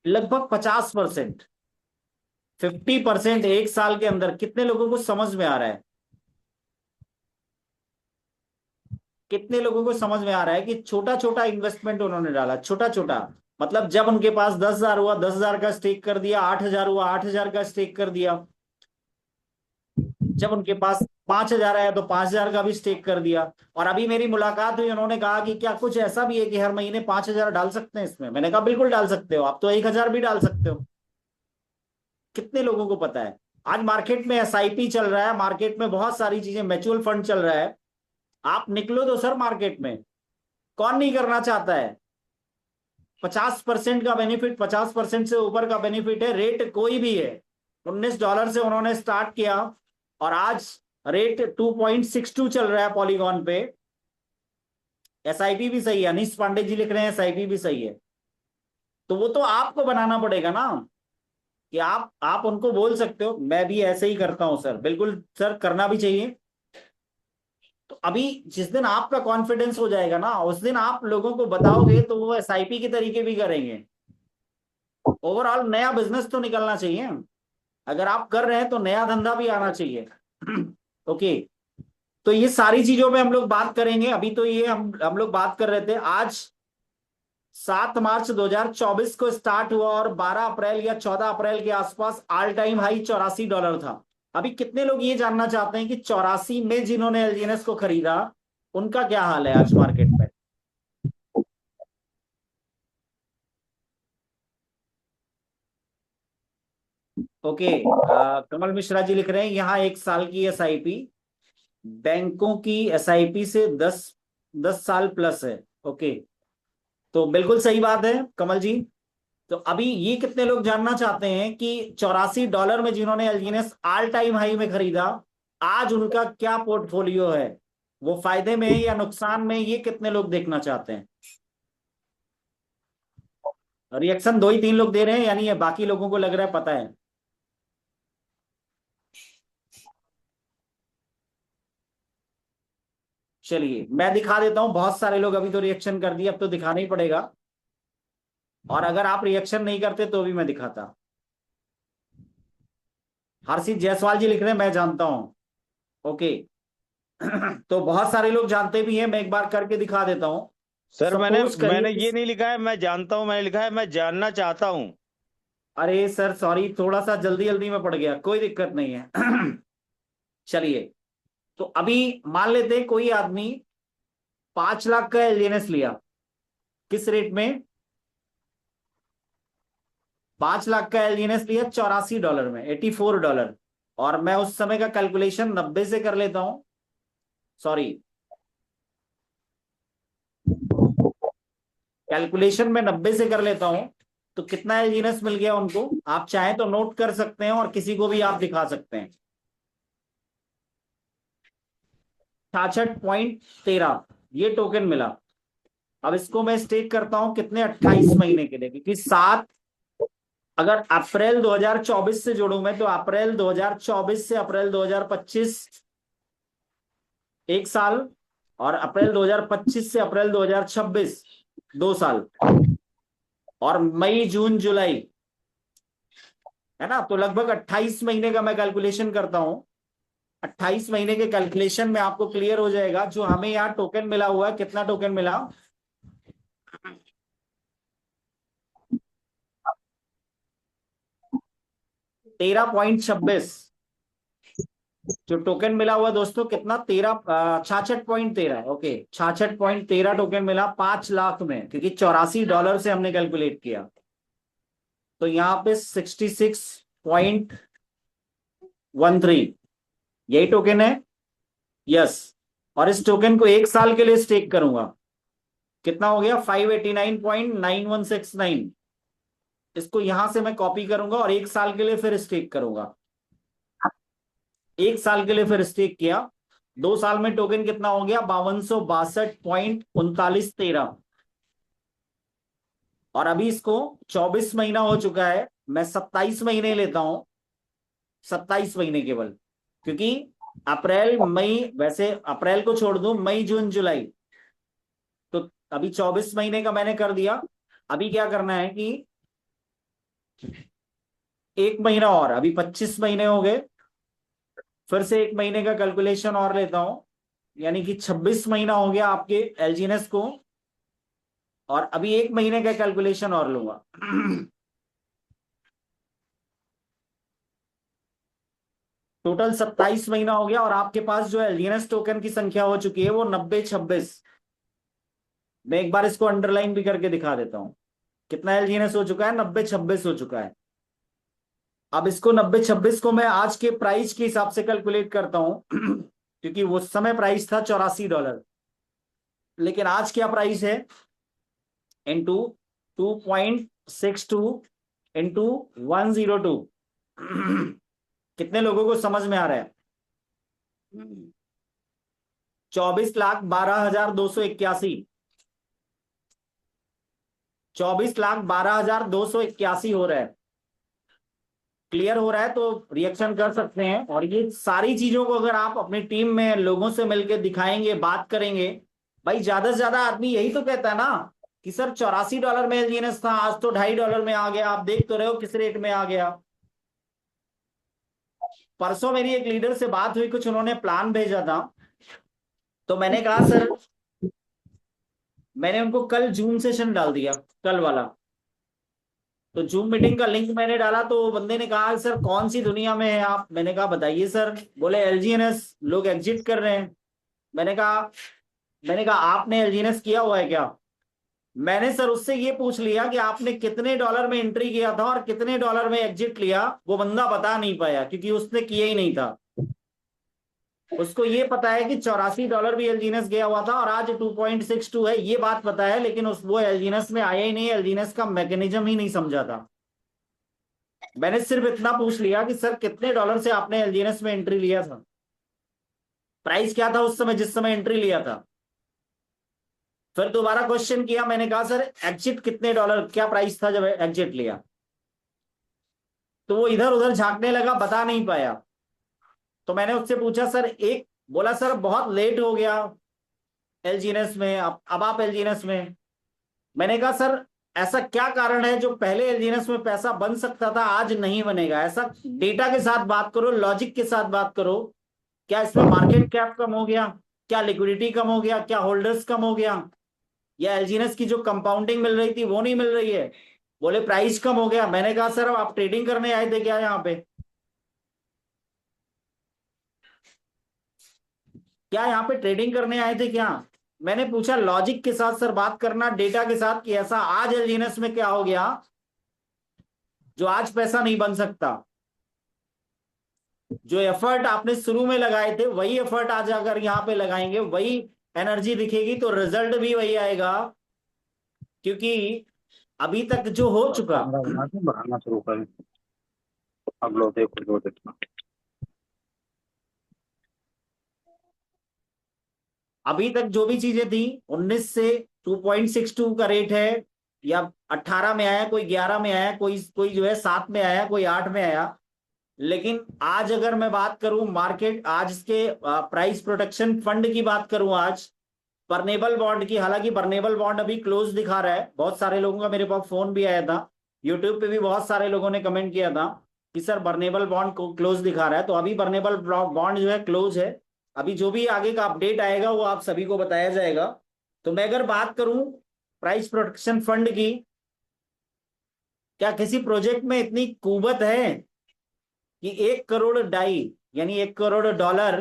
लगभग 50%, 50% एक साल के अंदर। कितने लोगों को समझ में आ रहा है? कितने लोगों को समझ में आ रहा है कि छोटा छोटा इन्वेस्टमेंट उन्होंने डाला, छोटा छोटा, मतलब जब उनके पास 10,000 हुआ 10,000 का स्टेक कर दिया, 8,000 हुआ 8,000 का स्टेक कर दिया, जब उनके पास 5,000 आया तो 5,000 का भी स्टेक कर दिया। और अभी मेरी मुलाकात हुई, उन्होंने कहा कि क्या कुछ ऐसा भी है कि हर महीने 5,000 डाल सकते हैं इसमें? मैंने कहा बिल्कुल डाल सकते हो, आप तो 1,000 भी डाल सकते हो। कितने लोगों को पता है? आज मार्केट में एसआईपी चल रहा है, मार्केट में बहुत सारी चीजें, म्यूचुअल फंड चल रहा है। आप निकलो तो सर मार्केट में, कौन नहीं करना चाहता है? 50% का बेनिफिट, 50% से ऊपर का बेनिफिट है, रेट कोई भी है। $19 से उन्होंने स्टार्ट किया और आज रेट 2.62 चल रहा है पॉलीगॉन पे। एसआईपी भी सही है, अनीश पांडे जी लिख रहे हैं एसआईपी भी सही है। तो वो तो आपको बनाना पड़ेगा ना, कि आप उनको बोल सकते हो मैं भी ऐसे ही करता हूं सर, बिल्कुल सर करना भी चाहिए। तो अभी जिस दिन आपका कॉन्फिडेंस हो जाएगा ना, उस दिन आप लोगों को बताओगे तो वो एसआईपी के तरीके भी करेंगे। ओवरऑल नया बिजनेस तो निकलना चाहिए, अगर आप कर रहे हैं तो नया धंधा भी आना चाहिए। ओके। तो ये सारी चीजों पे हम लोग बात करेंगे। अभी तो ये हम लोग बात कर रहे थे, आज 7 मार्च 2024 को स्टार्ट हुआ और 12 अप्रैल या 14 अप्रैल के आसपास ऑल टाइम हाई $84 था। अभी कितने लोग ये जानना चाहते हैं कि 84 में जिन्होंने एलजीएनएस को खरीदा उनका क्या हाल है आज मार्केट में। ओके। कमल मिश्रा जी लिख रहे हैं यहाँ 1 साल की एसआईपी, बैंकों की एसआईपी से 10 10 साल प्लस है। ओके। तो बिल्कुल सही बात है कमल जी। तो अभी ये कितने लोग जानना चाहते हैं कि $84 में जिन्होंने एलजीएनएस ऑल टाइम हाई में खरीदा, आज उनका क्या पोर्टफोलियो है, वो फायदे में है या नुकसान में, ये कितने लोग देखना चाहते हैं। रिएक्शन 2 ही 3 लोग दे रहे हैं, यानी ये बाकी लोगों को लग रहा है पता है। चलिए मैं दिखा देता हूं, बहुत सारे लोग अभी तो रिएक्शन कर दिए, अब तो दिखाना ही पड़ेगा। और अगर आप रिएक्शन नहीं करते तो भी मैं दिखाता। हर्षित जायसवाल जी लिख रहे हैं मैं जानता हूं। ओके। तो बहुत सारे लोग जानते भी हैं, मैं एक बार करके दिखा देता हूं। सर मैंने सपोज करिए मैंने ये नहीं लिखा है मैं जानता हूं, मैंने लिखा है मैं जानना चाहता हूं। अरे सर सॉरी, थोड़ा सा जल्दी जल्दी में पड़ गया, कोई दिक्कत नहीं है। चलिए। तो अभी मान लेते हैं कोई आदमी 5 लाख का एलजीएनएस लिया, किस रेट में, 5 लाख का एलजीएनएस लिया $84 में, $84। और मैं उस समय का कैलकुलेशन 90 से कर लेता हूं, सॉरी कैलकुलेशन में 90 से कर लेता हूं। तो कितना एलजीएनएस मिल गया उनको, आप चाहें तो नोट कर सकते हैं और किसी को भी आप दिखा सकते हैं। 66.13 ये टोकन मिला। अब इसको मैं स्टेक करता हूं कितने, 28 महीने के लिए, क्योंकि 7, अगर अप्रैल 2024 से जोड़ू मैं तो अप्रैल 2024 से अप्रैल 2025 1 साल, और अप्रैल 2025 से अप्रैल 2026 2 साल, और मई जून जुलाई, है ना। तो लगभग 28 महीने का मैं कैलकुलेशन करता हूं। 28 महीने के कैलकुलेशन में आपको क्लियर हो जाएगा जो हमें यहाँ टोकन मिला हुआ है, कितना टोकन मिला, 13.26। जो टोकन मिला हुआ दोस्तों कितना, 66.13। ओके, 66.13 टोकन मिला 5 लाख में, क्योंकि $84 से हमने कैलकुलेट किया। तो यहाँ पे 66.13 यही टोकन है। यस। और इस टोकन को 1 साल के लिए स्टेक करूंगा, कितना हो गया, 589.9169। इसको यहां से मैं कॉपी करूंगा और 1 साल के लिए फिर स्टेक करूंगा। 1 साल के लिए फिर स्टेक किया, 2 साल में टोकन कितना हो गया, 5262.3913। और अभी इसको 24 महीना हो चुका है, मैं 27 महीने लेता हूं, 27 महीने केवल, क्योंकि अप्रैल मई, वैसे अप्रैल को छोड़ दूं, मई जून जुलाई, तो अभी 24 महीने का मैंने कर दिया। अभी क्या करना है कि 1 महीना और, अभी 25 महीने हो गए, फिर से 1 महीने का कैलकुलेशन और लेता हूं, यानी कि 26 महीना हो गया आपके एलजीएनएस को। और अभी 1 महीने का कैलकुलेशन और लूंगा। टोटल 27 महीना हो गया और आपके पास जो एलजीएनएस टोकन की संख्या हो चुकी है वो 9026। मैं एक बार इसको अंडरलाइन भी करके दिखा देता हूं, कितना एलजीएनएस हो चुका है, 9026 हो चुका है। अब इसको 9026 को मैं आज के प्राइस के हिसाब से कैलकुलेट करता हूं, क्योंकि उस समय प्राइस था $84, लेकिन आज क्या प्राइस है, इंटू 2.62 इंटू 102। कितने लोगों को समझ में आ रहा है, 24,12,281। 24,12,281 हो रहा है। क्लियर हो रहा है तो रिएक्शन कर सकते हैं। और ये सारी चीजों को अगर आप अपनी टीम में लोगों से मिलकर दिखाएंगे, बात करेंगे, भाई ज्यादा से ज्यादा आदमी यही तो कहता है ना कि सर $84 में एलजीएनएस था, आज तो $2.5 में आ गया, आप देख तो रहे हो किस रेट में आ गया। परसों मेरी एक लीडर से बात हुई, कुछ उन्होंने प्लान भेजा था, तो मैंने कहा सर, मैंने उनको कल जूम सेशन डाल दिया, कल वाला। तो जूम मीटिंग का लिंक मैंने डाला तो वो बंदे ने कहा सर कौन सी दुनिया में है आप। मैंने कहा बताइए सर। बोले एलजीएनएस लोग एग्जिट कर रहे हैं। मैंने कहा आपने एलजीएनएस किया हुआ है क्या। मैंने सर उससे ये पूछ लिया कि आपने कितने डॉलर में एंट्री किया था और कितने डॉलर में एग्जिट लिया। वो बंदा बता नहीं पाया क्योंकि उसने किया ही नहीं था। उसको ये पता है कि $84 भी एलजीएनएस गया हुआ था और आज 2.62 है, ये बात पता है, लेकिन वो एलजीएनएस में आया ही नहीं, एलजीएनएस का मैकेनिज्म ही नहीं समझा था। मैंने सिर्फ इतना पूछ लिया कि सर कितने डॉलर से आपने एलजीएनएस में एंट्री लिया था, प्राइस क्या था उस समय जिस समय एंट्री लिया था। फिर दोबारा क्वेश्चन किया, मैंने कहा सर एग्जिट कितने डॉलर, क्या प्राइस था जब एग्जिट लिया। तो वो इधर उधर झांकने लगा, बता नहीं पाया। तो मैंने उससे पूछा सर एक, बोला सर बहुत लेट हो गया एलजीएनएस में, अब आप एलजीएनएस में। मैंने कहा सर ऐसा क्या कारण है जो पहले एलजीएनएस में पैसा बन सकता था आज नहीं बनेगा। ऐसा डेटा के साथ बात करो, लॉजिक के साथ बात करो। क्या इसमें मार्केट कैप कम हो गया, क्या लिक्विडिटी कम हो गया, क्या होल्डर्स कम हो गया, या एलजीएनएस की जो कंपाउंडिंग मिल रही थी वो नहीं मिल रही है। बोले प्राइस कम हो गया। मैंने कहा सर आप ट्रेडिंग करने आए थे क्या यहाँ पे, क्या यहाँ पे ट्रेडिंग करने आए थे क्या। मैंने पूछा लॉजिक के साथ सर बात करना, डेटा के साथ, कि ऐसा आज एलजीएनएस में क्या हो गया जो आज पैसा नहीं बन सकता। जो एफर्ट आपने शुरू में लगाए थे वही एफर्ट आज अगर यहाँ पे लगाएंगे, वही एनर्जी दिखेगी तो रिजल्ट भी वही आएगा। क्योंकि अभी तक जो हो चुका, कैमरा बना के बढ़ाना शुरू करें। अब लो देखो लो देखना। अभी तक जो भी चीजें थी 19 से 2.62 का रेट है, या 18 में आया, कोई 11 में आया, कोई कोई जो है 7 में आया, कोई 8 में आया। लेकिन आज अगर मैं बात करूं मार्केट, आज के प्राइस प्रोटेक्शन फंड की बात करूं, आज बर्नेबल बॉन्ड की, हालांकि बर्नेबल बॉन्ड अभी क्लोज दिखा रहा है। बहुत सारे लोगों का मेरे पास फोन भी आया था, यूट्यूब पे भी बहुत सारे लोगों ने कमेंट किया था कि सर बर्नेबल बॉन्ड को क्लोज दिखा रहा है। तो अभी बर्नेबल बॉन्ड जो है क्लोज है। अभी जो भी आगे का अपडेट आएगा वो आप सभी को बताया जाएगा। तो मैं अगर बात करूं प्राइस प्रोटेक्शन फंड की, क्या किसी प्रोजेक्ट में इतनी कुवत है कि 1 करोड़ डाई यानी 1 करोड़ डॉलर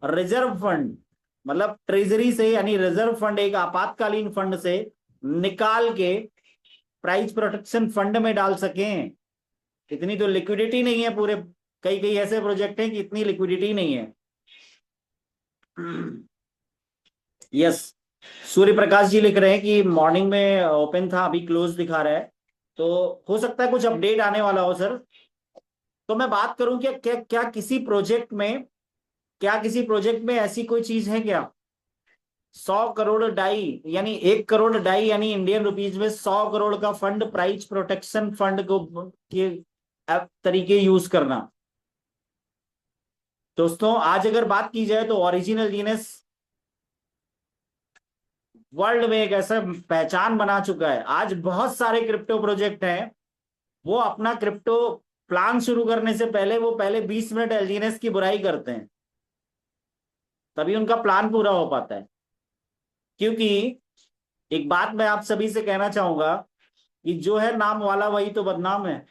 रिजर्व फंड, मतलब ट्रेजरी से, यानी रिजर्व फंड, एक आपातकालीन फंड से निकाल के प्राइस प्रोटेक्शन फंड में डाल सकें। इतनी तो लिक्विडिटी नहीं है पूरे, कई कई ऐसे प्रोजेक्ट हैं कि इतनी लिक्विडिटी नहीं है। यस, सूर्य प्रकाश जी लिख रहे हैं कि मॉर्निंग में ओपन था, अभी क्लोज दिखा रहा है। तो हो सकता है कुछ अपडेट आने वाला हो सर। तो मैं बात करूं कि क्या किसी प्रोजेक्ट में, क्या किसी प्रोजेक्ट में ऐसी कोई चीज है क्या 100 करोड़ डाई, यानी 1 करोड़ डाई, यानी इंडियन रुपीज में 100 करोड़ का फंड, प्राइस प्रोटेक्शन फंड को के तरीके यूज करना। दोस्तों आज अगर बात की जाए तो ओरिजिनल जीनस वर्ल्ड में एक ऐसा पहचान बना चुका है। आज बहुत सारे क्रिप्टो प्रोजेक्ट हैं, वो अपना क्रिप्टो प्लान शुरू करने से पहले वो पहले 20 मिनट एलजीएनएस की बुराई करते हैं, तभी उनका प्लान पूरा हो पाता है। क्योंकि एक बात मैं आप सभी से कहना चाहूंगा कि जो है नाम वाला वही तो बदनाम है।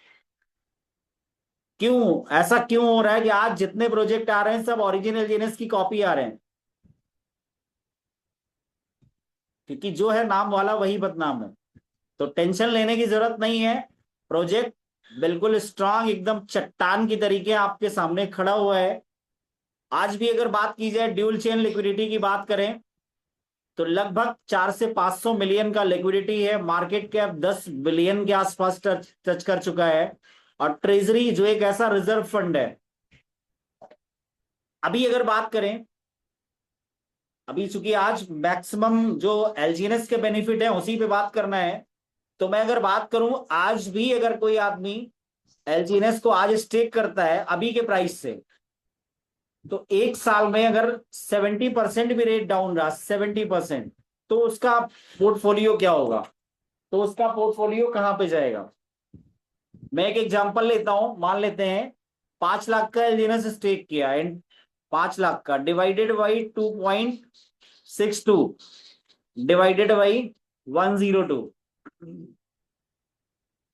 क्यों ऐसा क्यों हो रहा है कि आज जितने प्रोजेक्ट आ रहे हैं सब ओरिजिनल जीनस की कॉपी आ रहे हैं? क्योंकि जो है नाम वाला वही बदनाम है। तो टेंशन लेने की जरूरत नहीं है, प्रोजेक्ट बिल्कुल स्ट्रांग, एकदम चट्टान की तरीके आपके सामने खड़ा हुआ है। आज भी अगर बात की जाए ड्यूल चेन लिक्विडिटी की बात करें तो लगभग 400 से 500 मिलियन का लिक्विडिटी है, मार्केट कैप 10 बिलियन के आसपास टच कर चुका है। और ट्रेजरी जो एक ऐसा रिजर्व फंड है, अभी अगर बात करें, अभी चूंकि आज मैक्सिमम जो एलजीएनएस के बेनिफिट है उसी पे बात करना है। तो मैं अगर बात करूं, आज भी अगर कोई आदमी एलजीएनएस को आज स्टेक करता है अभी के प्राइस से, तो एक साल में अगर 70% भी रेट डाउन रहा, 70%, तो उसका पोर्टफोलियो क्या होगा? तो उसका पोर्टफोलियो कहां पे जाएगा? मैं एक एग्जांपल लेता हूं, मान लेते हैं 5 लाख का एलजीएनएस स्टेक किया एंड 5 लाख का डिवाइडेड बाई 2.62 डिवाइडेड बाई 102,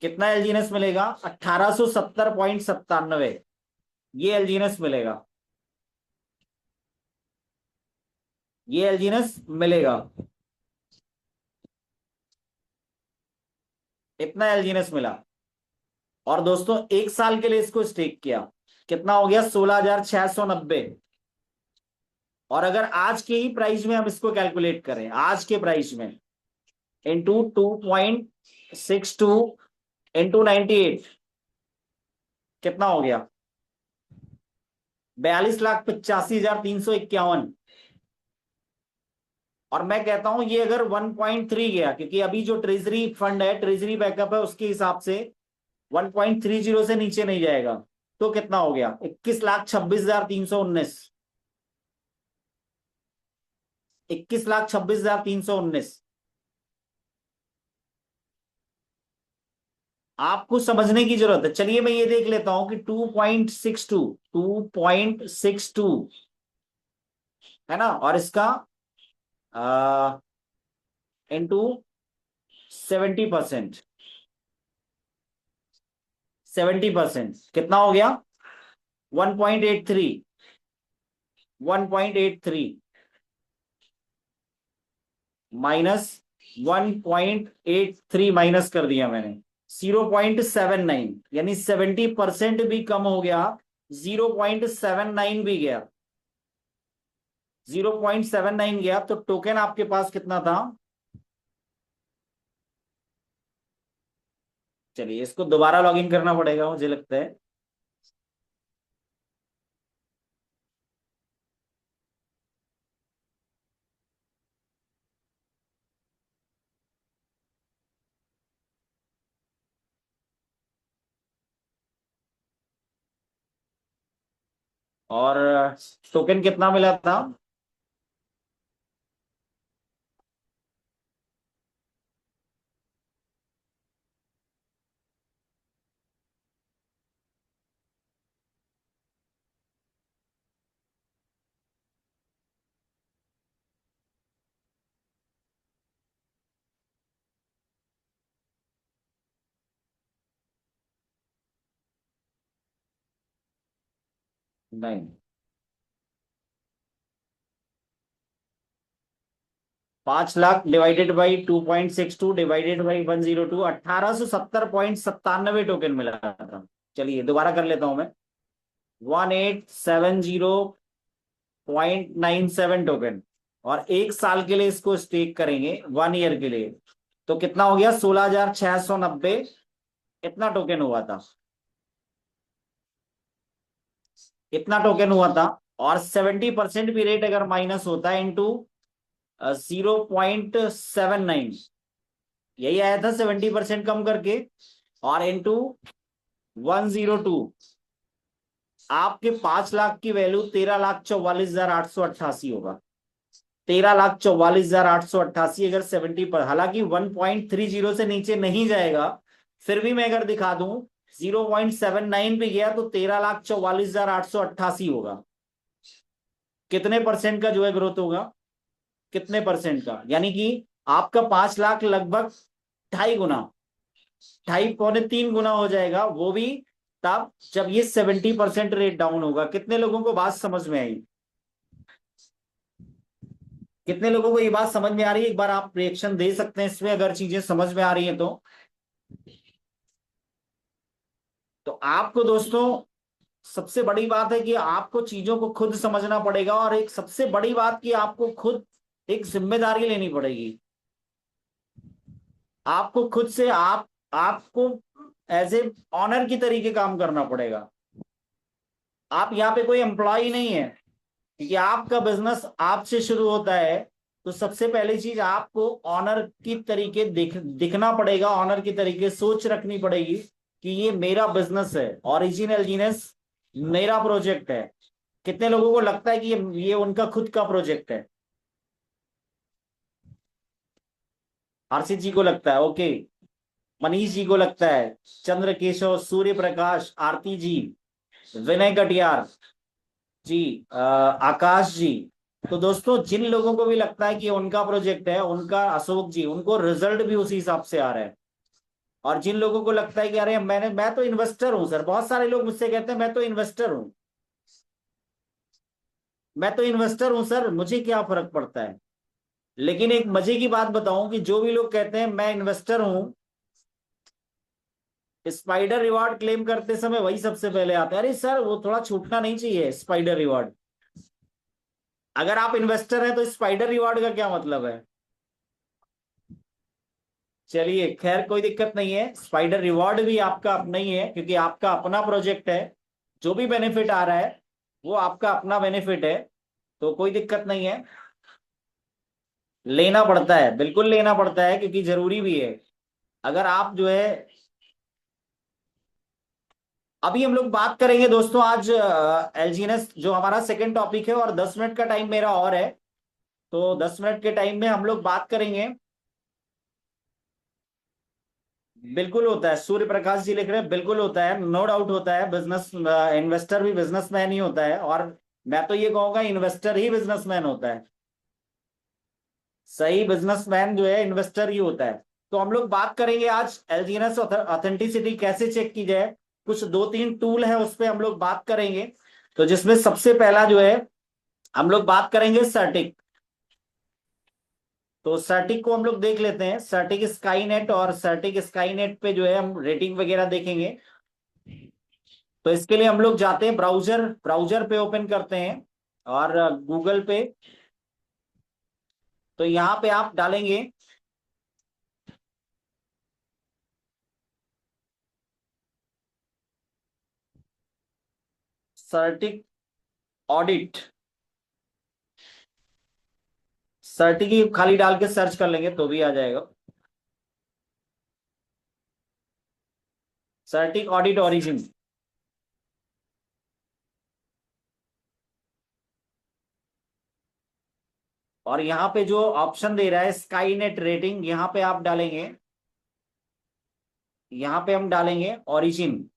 कितना एलजीएनएस मिलेगा? 1870.97 ये एलजीएनएस मिलेगा, ये एलजीएनएस मिलेगा, इतना एलजीएनएस मिला। और दोस्तों एक साल के लिए इसको स्टेक किया, कितना हो गया? 16,690। और अगर आज के ही प्राइस में हम इसको कैलकुलेट करें, आज के प्राइस में इंटू 2.62 इंटू 98, कितना हो गया? 42,85,351। और मैं कहता हूं ये अगर 1.3 गया, क्योंकि अभी जो ट्रेजरी फंड है, ट्रेजरी बैकअप है, उसके हिसाब से 1.30 से नीचे नहीं जाएगा, तो कितना हो गया? 21,26,319, 21,26,319। आपको समझने की जरूरत है। चलिए मैं ये देख लेता हूं कि 2.62 है ना, और इसका इंटू 70%, 70% कितना हो गया? 1.83, 1.83 माइनस 1.83 माइनस कर दिया मैंने, 0.79, यानी 70% भी कम हो गया, 0.79 भी गया, 0.79 गया। तो टोकन आपके पास कितना था? चलिए इसको दोबारा लॉगिन करना पड़ेगा मुझे लगता है। और टोकन कितना मिला था? नहीं, 5 lakh divided by 2.62 divided by 102, 1870.97 token मिला था। चलिए दोबारा कर लेता हूं मैं, 1870.97 टोकन, और एक साल के लिए इसको स्टेक करेंगे, 1 ईयर के लिए, तो कितना हो गया? 16,690, इतना टोकन हुआ था, इतना टोकन हुआ था। और 70% भी रेट अगर माइनस होता है इंटू 0.79, यही आया था 70% कम करके, और इंटू 102, आपके 5 लाख की वैल्यू 13,44,888 होगा, 13,44,888 अगर 70 पर, हालांकि 1.30 से नीचे नहीं जाएगा, फिर भी मैं अगर दिखा दूं 0.79 पे गया तो 13,44,888 होगा। कितने परसेंट का जो है ग्रोथ होगा? कितने परसेंट का? यानी कि आपका 5 लाख लगभग 2.5 गुना, 2.5 पौने 3 गुना हो जाएगा, वो भी तब जब ये 70% रेट डाउन होगा। कितने लोगों को बात समझ में आई? कितने लोगों को ये बात समझ में आ रही है? एक बार आप रिएक्शन दे सकते हैं इसमें, अगर चीजें समझ में आ रही है तो आपको दोस्तों सबसे बड़ी बात है कि आपको चीजों को खुद समझना पड़ेगा, और एक सबसे बड़ी बात कि आपको खुद एक जिम्मेदारी लेनी पड़ेगी। आपको खुद से आपको एज ए ऑनर की तरीके काम करना पड़ेगा। आप यहाँ पे कोई एम्प्लॉय नहीं है, क्योंकि आपका बिजनेस आपसे शुरू होता है, तो सबसे पहली चीज आपको ऑनर की तरीके दिखना पड़ेगा, ऑनर की तरीके सोच रखनी पड़ेगी कि ये मेरा बिजनेस है, ओरिजिन एलजीनेस मेरा प्रोजेक्ट है। कितने लोगों को लगता है कि ये उनका खुद का प्रोजेक्ट है? हर्षित जी को लगता है, ओके। मनीष जी को लगता है, चंद्र केशव, सूर्य प्रकाश, आरती जी, विनय कटियार जी, आकाश जी। तो दोस्तों जिन लोगों को भी लगता है कि उनका प्रोजेक्ट है, उनका, अशोक जी, उनको रिजल्ट भी उसी हिसाब से आ रहा है। और जिन लोगों को लगता है कि अरे मैं तो इन्वेस्टर हूं सर, बहुत सारे लोग मुझसे कहते हैं मैं तो इन्वेस्टर हूं, मैं तो इन्वेस्टर हूं सर, मुझे क्या फर्क पड़ता है। लेकिन एक मजे की बात बताऊं कि जो भी लोग कहते हैं मैं इन्वेस्टर हूं, स्पाइडर रिवॉर्ड क्लेम करते समय वही सबसे पहले आता है, अरे सर वो थोड़ा छूटना नहीं चाहिए स्पाइडर रिवॉर्ड। अगर आप इन्वेस्टर हैं तो स्पाइडर रिवॉर्ड का क्या मतलब है? चलिए खैर कोई दिक्कत नहीं है, स्पाइडर रिवॉर्ड भी आपका अपना ही है क्योंकि आपका अपना प्रोजेक्ट है। जो भी बेनिफिट आ रहा है वो आपका अपना बेनिफिट है, तो कोई दिक्कत नहीं है। लेना पड़ता है, बिल्कुल लेना पड़ता है क्योंकि जरूरी भी है। अगर आप जो है, अभी हम लोग बात करेंगे दोस्तों आज एलजीएनएस जो हमारा सेकंड टॉपिक है, और 10 मिनट का टाइम मेरा और है, तो 10 मिनट के टाइम में हम लोग बात करेंगे। बिल्कुल होता है, सूर्य प्रकाश जी लिख रहे हैं, बिल्कुल होता है, नो डाउट होता है। बिजनेस इन्वेस्टर भी बिजनेसमैन ही होता है, और मैं तो ये कहूंगा इन्वेस्टर ही बिजनेसमैन होता है। सही बिजनेसमैन जो है इन्वेस्टर ही होता है। तो हम लोग बात करेंगे आज एलजीएनएस ऑथेंटिसिटी कैसे चेक की जाए। कुछ 2-3 टूल है उस पर हम लोग बात करेंगे। तो जिसमें सबसे पहला जो है हम लोग बात करेंगे सर्टिक। तो सर्टिक को हम लोग देख लेते हैं, सर्टिक स्काईनेट, और सर्टिक स्काईनेट पे जो है हम रेटिंग वगैरह देखेंगे। तो इसके लिए हम लोग जाते हैं ब्राउजर, ब्राउजर पे ओपन करते हैं, और गूगल पे। तो यहां पे आप डालेंगे सर्टिक ऑडिट। सर्टिक ही खाली डाल के सर्च कर लेंगे तो भी आ जाएगा, सर्टिक ऑडिट ओरिजिन। और यहाँ पे जो ऑप्शन दे रहा है स्काईनेट रेटिंग, यहाँ पे आप डालेंगे, यहाँ पे हम डालेंगे ओरिजिन।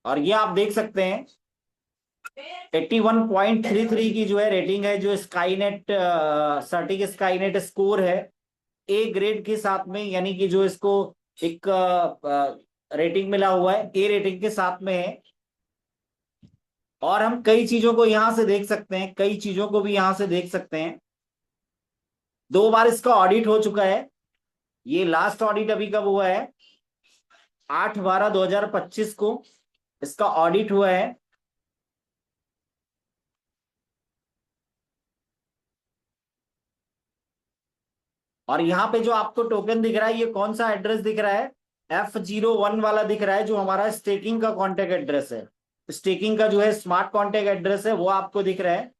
और ये आप देख सकते हैं 81.33 की जो है रेटिंग है, जो स्काईनेट सर्टिक स्काईनेट स्कोर है ए ग्रेड के साथ में, यानी कि जो इसको एक रेटिंग मिला हुआ है, ए रेटिंग के साथ में है। और हम कई चीजों को यहां से देख सकते हैं, कई चीजों को भी यहां से देख सकते हैं। 2 बार इसका ऑडिट हो चुका है। ये लास्ट ऑडिट अभी कब हुआ है? 8/12/2025 को इसका ऑडिट हुआ है। और यहाँ पे जो आपको टोकन दिख रहा है, ये कौन सा एड्रेस दिख रहा है? F01 वाला दिख रहा है, जो हमारा स्टेकिंग का कॉन्टेक्ट एड्रेस है। स्टेकिंग का जो है स्मार्ट कॉन्टेक्ट एड्रेस है, वो आपको दिख रहा है।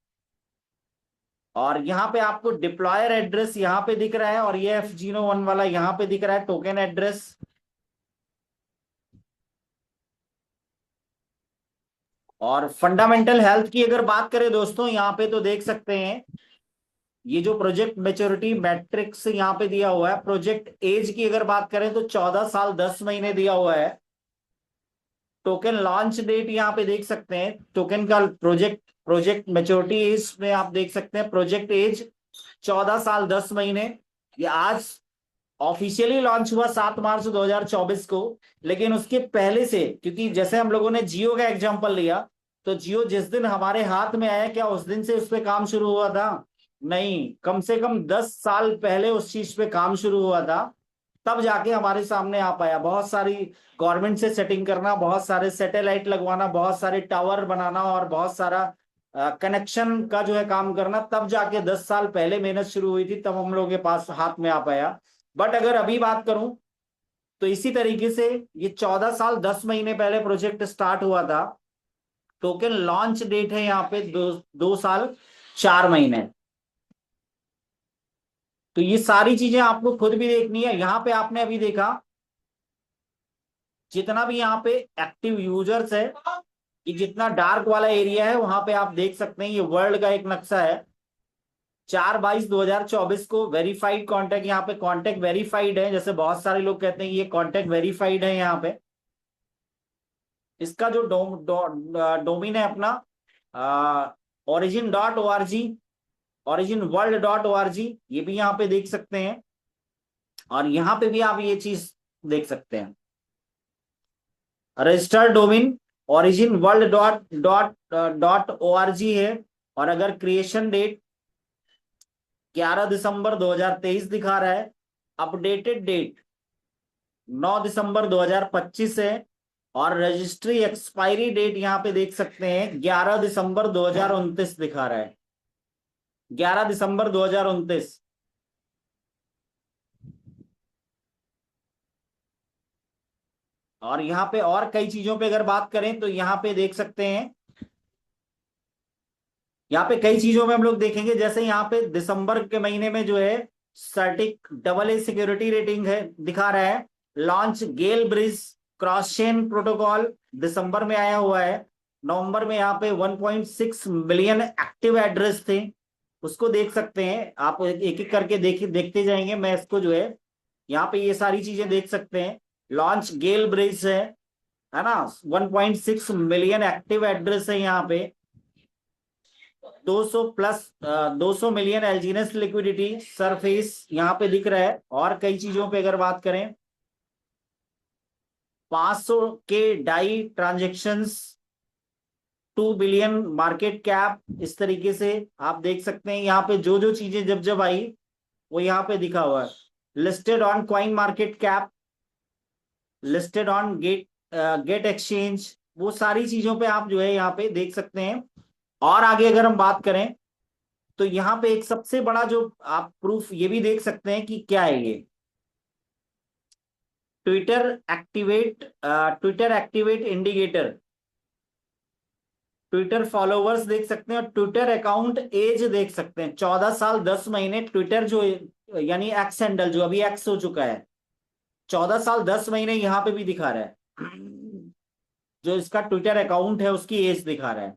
और यहाँ पे आपको डिप्लॉयर एड्रेस यहाँ पे दिख रहा है, और ये F01 वाला यहाँ पे दिख रहा है टोकन एड्रेस। और फंडामेंटल हेल्थ की अगर बात करें दोस्तों, यहाँ पे तो देख सकते हैं ये जो प्रोजेक्ट मैच्योरिटी मैट्रिक्स यहाँ पे दिया हुआ है। प्रोजेक्ट एज की अगर बात करें तो 14 साल 10 महीने दिया हुआ है। टोकन लॉन्च डेट यहाँ पे देख सकते हैं, टोकन का प्रोजेक्ट मैच्योरिटी एज में आप देख सकते हैं प्रोजेक्ट एज 14 साल 10 महीने। ये आज ऑफिशियली लॉन्च हुआ 7 मार्च 2024 को, लेकिन उसके पहले से, क्योंकि जैसे हम लोगों ने जियो का एग्जांपल लिया, तो जियो जिस दिन हमारे हाथ में आया, क्या उस दिन से उस पर काम शुरू हुआ था? नहीं, कम से कम 10 साल पहले उस चीज पे काम शुरू हुआ था, तब जाके हमारे सामने आ पाया। बहुत सारी गवर्नमेंट से सेटिंग करना, बहुत सारे सैटेलाइट लगवाना, बहुत सारे टावर बनाना, और बहुत सारा कनेक्शन का जो है काम करना, तब जाके 10 साल पहले मेहनत शुरू हुई थी, तब हम लोगों के पास हाथ में आ पाया। बट अगर अभी बात करूं तो इसी तरीके से ये 14 साल 10 महीने पहले प्रोजेक्ट स्टार्ट हुआ था। टोकन लॉन्च डेट है यहाँ पे 2 साल 4 महीने। तो ये सारी चीजें आपको खुद भी देखनी है। यहाँ पे आपने अभी देखा जितना भी यहाँ पे एक्टिव यूजर्स है, ये जितना डार्क वाला एरिया है वहां पे आप देख सकते हैं, ये वर्ल्ड का एक नक्शा है। 4/22/2024 को वेरीफाइड कॉन्टेक्ट, यहाँ पे कॉन्टेक्ट वेरीफाइड है, जैसे बहुत सारे लोग कहते हैं ये कॉन्टेक्ट वेरीफाइड है। यहाँ पे इसका जो डोमेन है अपना origin.org, originworld.org, ये भी यहाँ पे देख सकते हैं। और यहाँ पे भी आप ये चीज देख सकते हैं, रजिस्टर्ड डोमेन originworld.org है। और अगर क्रिएशन डेट 11 दिसंबर 2023 दिखा रहा है, अपडेटेड डेट 9 दिसंबर 2025 है, और रजिस्ट्री एक्सपायरी डेट यहाँ पे देख सकते हैं 11 दिसंबर 2029 दिखा रहा है। 11 दिसंबर 2029। और यहाँ पे और कई चीजों पे अगर बात करें तो यहाँ पे देख सकते हैं, यहाँ पे कई चीजों में हम लोग देखेंगे, जैसे यहाँ पे दिसंबर के महीने में जो है सर्टिक AA सिक्योरिटी रेटिंग है दिखा रहा है। लॉन्च गेल ब्रिज क्रॉस चेन प्रोटोकॉल दिसंबर में आया हुआ है। नवंबर में यहाँ पे 1.6 मिलियन एक्टिव एड्रेस थे, उसको देख सकते हैं आप। एक एक करके देखते जाएंगे, मैं इसको जो है यहाँ पे ये सारी चीजें देख सकते हैं। लॉन्च गेल ब्रिज है ना, 1.6 मिलियन एक्टिव एड्रेस है यहाँ पे। 200 मिलियन एलजीनेस लिक्विडिटी सरफेस यहाँ पे दिख रहा है। और कई चीजों पे अगर बात करें, 500 के डाई ट्रांजेक्शंस, 2 बिलियन मार्केट कैप, इस तरीके से आप देख सकते हैं। यहाँ पे जो जो चीजें जब जब आई वो यहाँ पे दिखा हुआ है। Listed on CoinMarketCap, listed on Gate exchange, वो सारी चीजों पे आप जो है यहाँ पे देख सकते हैं। और आगे अगर हम बात करें तो यहाँ पे एक सबसे बड़ा जो आप प्रूफ ये भी देख सकते हैं कि क्या है ये, Twitter activate indicator. Twitter followers देख सकते हैं और ट्विटर अकाउंट एज देख सकते हैं, 14 साल 10 महीने। ट्विटर जो यानी एक्स हैंडल जो अभी एक्स हो चुका है, 14 साल 10 महीने यहाँ पे भी दिखा रहा है। जो इसका ट्विटर अकाउंट है उसकी एज दिखा रहा है।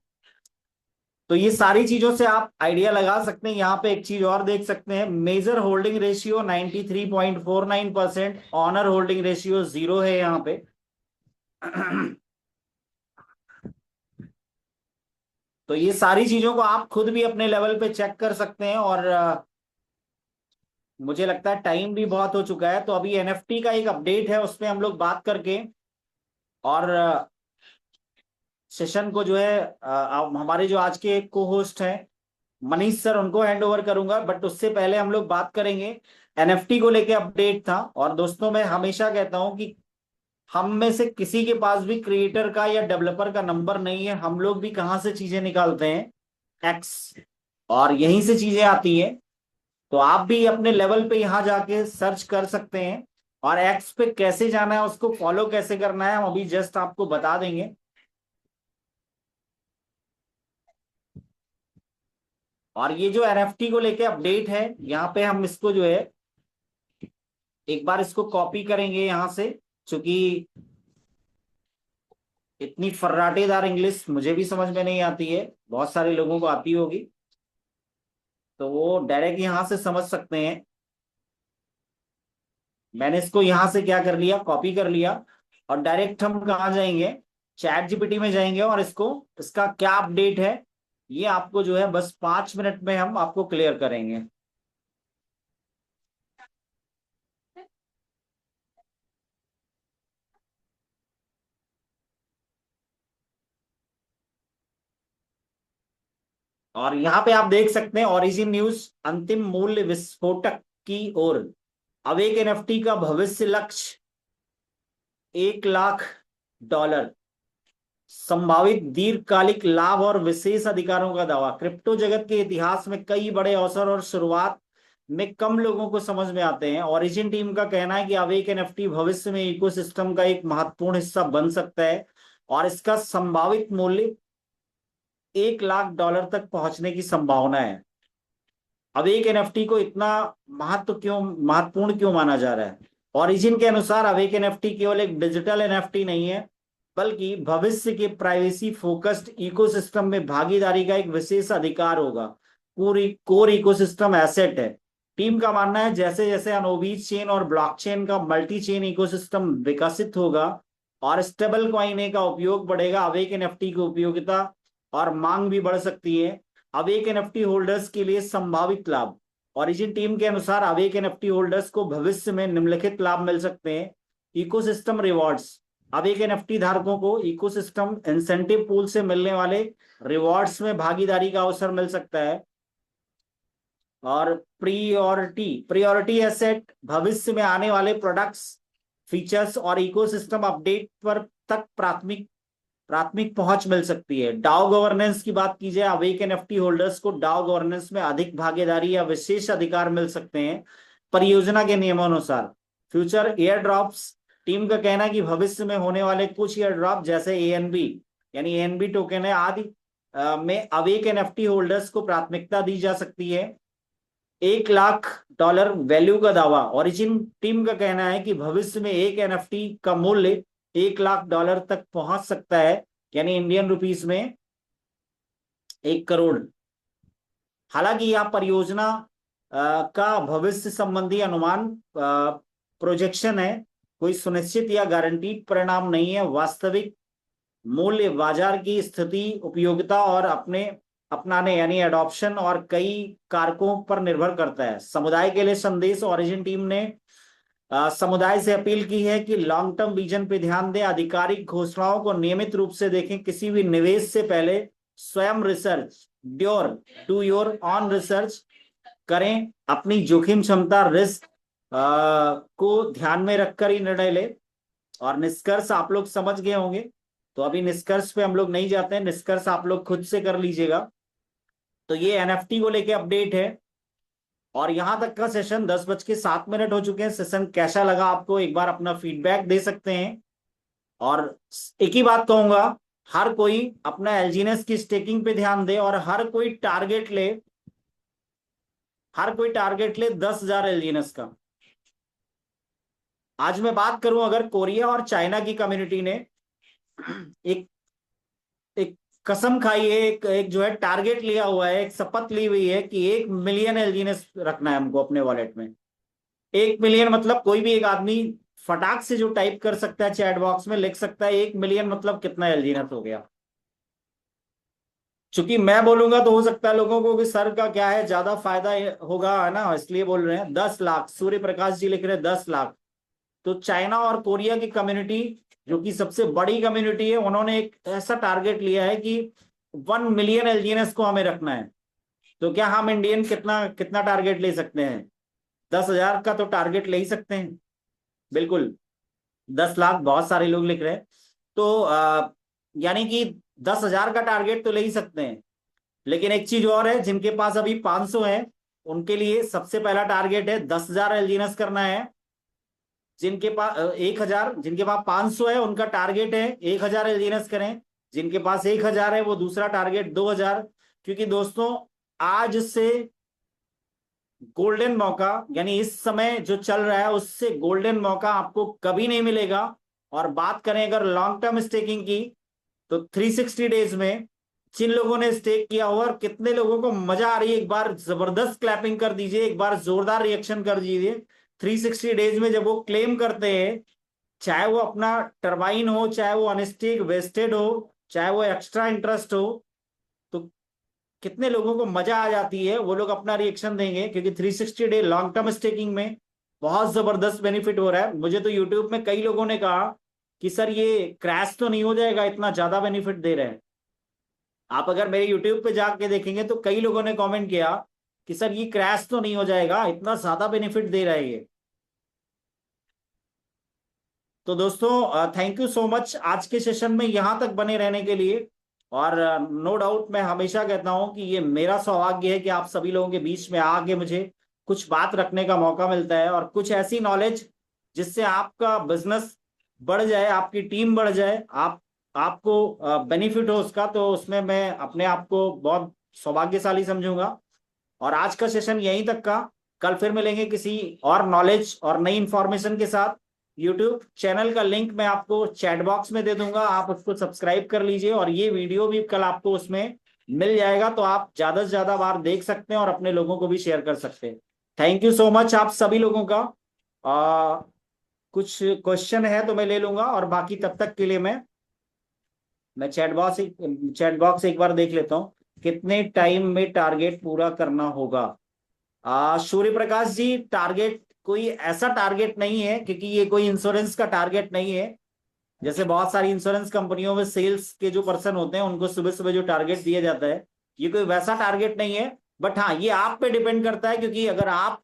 तो ये सारी चीजों से आप आइडिया लगा सकते हैं। यहाँ पे एक चीज और देख सकते हैं, major holding ratio 93.49%, owner holding ratio 0 है यहाँ पे। तो ये सारी चीजों को आप खुद भी अपने लेवल पे चेक कर सकते हैं। और मुझे लगता है टाइम भी बहुत हो चुका है, तो अभी एनएफटी का एक अपडेट है, उसमें हम लोग बात करके और सेशन को जो है हमारे जो आज के को होस्ट हैं मनीष सर, उनको हैंड ओवर करूंगा। बट उससे पहले हम लोग बात करेंगे, एनएफटी को लेके अपडेट था। और दोस्तों मैं हमेशा कहता हूं कि हम में से किसी के पास भी क्रिएटर का या डेवलपर का नंबर नहीं है। हम लोग भी कहाँ से चीजें निकालते हैं, एक्स, और यहीं से चीजें आती हैं। तो आप भी अपने लेवल पे यहाँ जाके सर्च कर सकते हैं, और एक्स पे कैसे जाना है, उसको फॉलो कैसे करना है, हम अभी जस्ट आपको बता देंगे। और ये जो एनएफटी को लेके अपडेट है, यहाँ पे हम इसको जो है एक बार इसको कॉपी करेंगे यहाँ से, क्योंकि इतनी फर्राटेदार इंग्लिश मुझे भी समझ में नहीं आती है, बहुत सारे लोगों को आती होगी, तो वो डायरेक्ट यहाँ से समझ सकते हैं। मैंने इसको यहाँ से क्या कर लिया, कॉपी कर लिया, और डायरेक्ट हम कहाँ जाएंगे, चैट जीपीटी में जाएंगे, और इसको इसका क्या अपडेट है ये आपको जो है बस 5 मिनट में हम आपको क्लियर करेंगे। और यहाँ पे आप देख सकते हैं ओरिजिन न्यूज, अंतिम मूल्य विस्फोटक की ओर, अब एक एनएफटी का भविष्य लक्ष्य $1 लाख। संभावित दीर्घकालिक लाभ और विशेष अधिकारों का दावा। क्रिप्टो जगत के इतिहास में कई बड़े अवसर और शुरुआत में कम लोगों को समझ में आते हैं। ओरिजिन टीम का कहना है कि अवेक एनएफटी भविष्य में इकोसिस्टम का एक महत्वपूर्ण हिस्सा बन सकता है और इसका संभावित मूल्य $1 लाख तक पहुंचने की संभावना है। अवेक एनएफटी को इतना महत्वपूर्ण क्यों माना जा रहा है? ओरिजिन के अनुसार अवेक एनएफटी केवल एक डिजिटल एनएफटी नहीं है, बल्कि भविष्य के प्राइवेसी फोकस्ड इकोसिस्टम में भागीदारी का एक विशेष अधिकार होगा। पूरी कोर इकोसिस्टम एसेट है। टीम का मानना है जैसे जैसे अनोबीज चेन और ब्लॉकचेन का मल्टी चेन इकोसिस्टम विकसित होगा और स्टेबल कॉइन का उपयोग बढ़ेगा, अवेक एनएफटी की उपयोगिता और मांग भी बढ़ सकती है। अवेक एनएफटी होल्डर्स के लिए संभावित लाभ। ओरिजिन टीम के अनुसार अवेक एनएफटी होल्डर्स को भविष्य में निम्नलिखित लाभ मिल सकते हैं। Ecosystem rewards. अवेक एनएफटी धारकों को इकोसिस्टम इंसेंटिव पूल से मिलने वाले रिवॉर्ड्स में भागीदारी का अवसर मिल सकता है। और प्रियोरिटी एसेट। भविष्य में आने वाले प्रोडक्ट्स, फीचर्स और इकोसिस्टम अपडेट पर तक प्राथमिक पहुंच मिल सकती है। डाओ गवर्नेंस की बात की जाए, अवेक एनएफटी होल्डर्स को डाओ गवर्नेंस में अधिक भागीदारी या विशेष अधिकार मिल सकते हैं परियोजना के नियमानुसार। Future air drops. टीम का कहना है कि भविष्य में होने वाले कुछ एयर ड्रॉप जैसे एएनबी यानी एएनबी टोकन है आदि में अवेक एनएफटी होल्डर्स को प्राथमिकता दी जा सकती है। $1 लाख वैल्यू का दावा। ओरिजिन टीम का कहना है कि भविष्य में एक एनएफटी का मूल्य $1 लाख तक पहुंच सकता है, यानी इंडियन रुपीस में 1 करोड़। हालांकि यह परियोजना का भविष्य संबंधी अनुमान प्रोजेक्शन है, कोई सुनिश्चित या गारंटीड परिणाम नहीं है। वास्तविक मूल्य बाजार की स्थिति, उपयोगिता और अपनाने यानी एडॉप्शन और कई कारकों पर निर्भर करता है। समुदाय के लिए संदेश। ओरिजिन टीम ने समुदाय से अपील की है कि लॉन्ग टर्म विजन पे ध्यान दें, आधिकारिक घोषणाओं को नियमित रूप से देखें, किसी भी निवेश से पहले स्वयं research do your on research करें, अपनी जोखिम क्षमता रिस्क को ध्यान में रखकर ही निर्णय ले। और निष्कर्ष आप लोग समझ गए होंगे, तो अभी निष्कर्ष पे हम लोग नहीं जाते हैं, निष्कर्ष आप लोग खुद से कर लीजिएगा। तो ये एनएफटी को लेके अपडेट है और यहां तक का सेशन 10:07 हो चुके हैं। सेशन कैसा लगा आपको एक बार अपना फीडबैक दे सकते हैं। और एक ही बात कहूंगा, हर कोई अपना एलजीनेस की स्टेकिंग पे ध्यान दे और हर कोई टारगेट ले 10,000 एलजीनेस का। आज मैं बात करूं, अगर कोरिया और चाइना की कम्युनिटी ने एक कसम खाई है, एक जो है टारगेट लिया हुआ है, एक शपथ ली हुई है कि 1 मिलियन एलजीनेस रखना है हमको अपने वॉलेट में। 1 मिलियन मतलब कोई भी एक आदमी फटाक से जो टाइप कर सकता है, चैट बॉक्स में लिख सकता है 1 मिलियन मतलब कितना एलजीनेस हो गया। चूंकि मैं बोलूंगा तो हो सकता है लोगों को कि सर का क्या है, ज्यादा फायदा होगा, है ना, इसलिए बोल रहे हैं। 10 लाख, सूर्य प्रकाश जी लिख रहे हैं 10 लाख। तो चाइना और कोरिया की कम्युनिटी, जो कि सबसे बड़ी कम्युनिटी है, उन्होंने एक ऐसा टारगेट लिया है कि 1 मिलियन एलजीएनएस को हमें रखना है। तो क्या हम इंडियन कितना टारगेट ले सकते हैं? 10,000 का तो टारगेट ले ही सकते हैं, बिल्कुल। 10 लाख बहुत सारे लोग लिख रहे हैं, तो यानी कि 10,000 का टारगेट तो ले ही सकते हैं। लेकिन एक चीज और है, जिनके पास अभी 500 है उनके लिए सबसे पहला टारगेट है 10,000 एलजीएनएस करना है। जिनके पास 1,000, जिनके पास 500 है उनका टारगेट है 1,000 एलजीएनएस करें। जिनके पास 1,000 है वो दूसरा टारगेट 2,000। क्योंकि दोस्तों आज से गोल्डन मौका, यानी इस समय जो चल रहा है उससे गोल्डन मौका आपको कभी नहीं मिलेगा। और बात करें अगर लॉन्ग टर्म स्टेकिंग की, तो 360 डेज में जिन लोगों ने स्टेक किया हुआ और कितने लोगों को मजा आ रही है, एक बार जबरदस्त क्लैपिंग कर दीजिए, एक बार जोरदार रिएक्शन कर दीजिए। 360 डेज में जब वो क्लेम करते हैं, चाहे वो अपना टर्बाइन हो, चाहे वो अनस्टेक वेस्टेड हो, चाहे वो एक्स्ट्रा इंटरेस्ट हो, तो कितने लोगों को मजा आ जाती है, वो लोग अपना रिएक्शन देंगे। क्योंकि 360 डे लॉन्ग टर्म स्टेकिंग में बहुत जबरदस्त बेनिफिट हो रहा है। मुझे तो यूट्यूब में कई लोगों ने कहा कि सर ये क्रैश तो नहीं हो जाएगा, इतना ज्यादा बेनिफिट दे रहे हैं। आप अगर मेरे यूट्यूब पे जाके देखेंगे तो कई लोगों ने कमेंट किया कि सर ये क्रैश तो नहीं हो जाएगा, इतना ज्यादा बेनिफिट दे रहा है ये। तो दोस्तों थैंक यू सो मच आज के सेशन में यहाँ तक बने रहने के लिए। और नो डाउट मैं हमेशा कहता हूँ कि ये मेरा सौभाग्य है कि आप सभी लोगों के बीच में आके मुझे कुछ बात रखने का मौका मिलता है, और कुछ ऐसी नॉलेज जिससे आपका बिजनेस बढ़ जाए, आपकी टीम बढ़ जाए, आपको बेनिफिट हो उसका, तो उसमें मैं अपने आप को बहुत सौभाग्यशाली समझूंगा। और आज का सेशन यहीं तक का। कल फिर मिलेंगे किसी और नॉलेज और नई इंफॉर्मेशन के साथ। यूट्यूब चैनल का लिंक मैं आपको चैट बॉक्स में दे दूंगा, आप उसको सब्सक्राइब कर लीजिए, और ये वीडियो भी कल आपको उसमें मिल जाएगा, तो आप ज्यादा से ज्यादा बार देख सकते हैं और अपने लोगों को भी शेयर कर सकते हैं। थैंक यू सो मच आप सभी लोगों का। कुछ क्वेश्चन है तो मैं ले लूंगा, और बाकी तब तक के लिए मैं चैट बॉक्स एक बार देख लेता हूँ। कितने टाइम में टारगेट पूरा करना होगा? सूर्य प्रकाश जी, टारगेट कोई ऐसा टारगेट नहीं है, क्योंकि ये कोई इंश्योरेंस का टारगेट नहीं है। जैसे बहुत सारी इंश्योरेंस कंपनियों में सेल्स के जो पर्सन होते हैं उनको सुबह सुबह जो टारगेट दिया जाता है, ये कोई वैसा टारगेट नहीं है। बट हाँ, ये आप पे डिपेंड करता है, क्योंकि अगर आप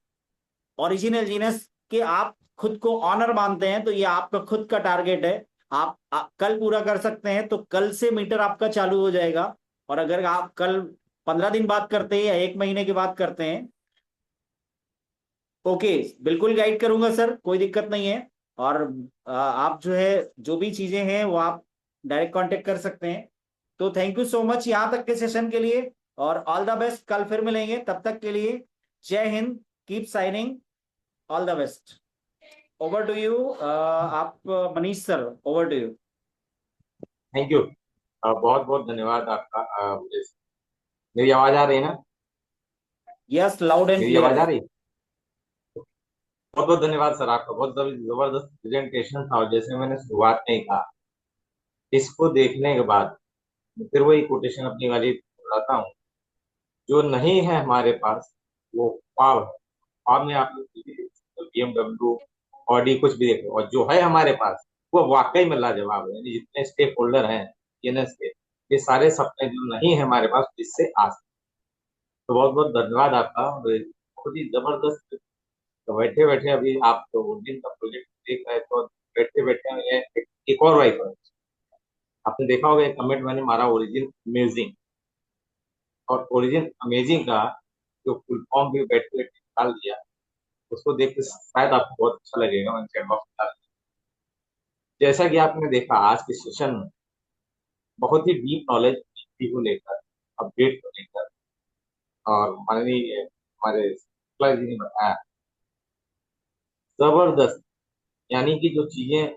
ओरिजिनल जीनस के आप खुद को ऑनर मानते हैं तो ये आपका खुद का टारगेट है। आप कल पूरा कर सकते हैं तो कल से मीटर आपका चालू हो जाएगा। और अगर आप कल 15 दिन बाद करते हैं या 1 महीने के बाद करते हैं, ओके, बिल्कुल गाइड करूंगा सर, कोई दिक्कत नहीं है। और आप जो है जो भी चीजें हैं वो आप डायरेक्ट कांटेक्ट कर सकते हैं। तो थैंक यू सो मच यहाँ तक के सेशन के लिए, और ऑल द बेस्ट। कल फिर मिलेंगे, तब तक के लिए Jai Hind, keep shining, all the best. Over to you आप Manish sir, over to you. Thank you. बहुत बहुत धन्यवाद आपका। मेरी आवाज आ रही है ना? यस, लाउड एंड मेरी क्लियर आवाज आ है। रही है? बहुत बहुत धन्यवाद सर आपका। बहुत जबरदस्त प्रेजेंटेशन था, और जैसे मैंने शुरुआत में ही कहा, इसको देखने के बाद फिर वही कोटेशन अपनी वाली दोहराता हूँ। जो नहीं है हमारे पास वो ख्वाब है। ख्वाब में आप BMW, ऑडी कुछ भी देखो, और जो है हमारे पास वो वाकई में लाजवाब है। यानी जितने स्टेक होल्डर हैं TNS के, ये सारे सपने जो नहीं है हमारे पास, जिससे आज तो बहुत बहुत धन्यवाद आपका। और बहुत ही जबरदस्त। तो बैठे बैठे अभी आप तो उस दिन का प्रोजेक्ट देख रहे, तो बैठे बैठे ये एक और वाइफ है। आपने देखा होगा एक कमेंट मैंने मारा, ओरिजिन अमेजिंग। और ओरिजिन अमेजिंग का जो फुल फॉर्म भी बैठे बैठे निकाल दिया, उसको देख के शायद आपको बहुत अच्छा लगेगा। मैंने चैट बॉक्स में डाल दिया। जैसा कि आपने देखा आज के सेशन में, बहुत ही डीप नॉलेज को लेकर, अपडेट को लेकर, और माननीय हमारे शुक्ला जी ने बताया, जबरदस्त। यानी कि जो चीजें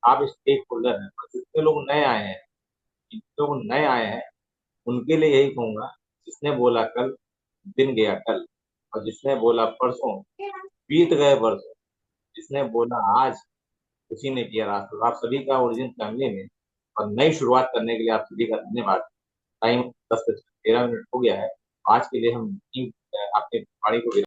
आप स्टेक होल्डर हैं, और जितने लोग नए आए हैं, जितने लोग नए आए हैं उनके लिए यही कहूंगा, जिसने बोला कल दिन गया कल, और जिसने बोला परसों बीत गए परसों, जिसने बोला आज उसी ने किया रात। तो आप सभी का ओरिजिन फैमिली में और नई शुरुआत करने के लिए आप सभी का धन्यवाद। टाइम 10 से 13 मिनट हो गया है। आज के लिए हम आपके वाणी को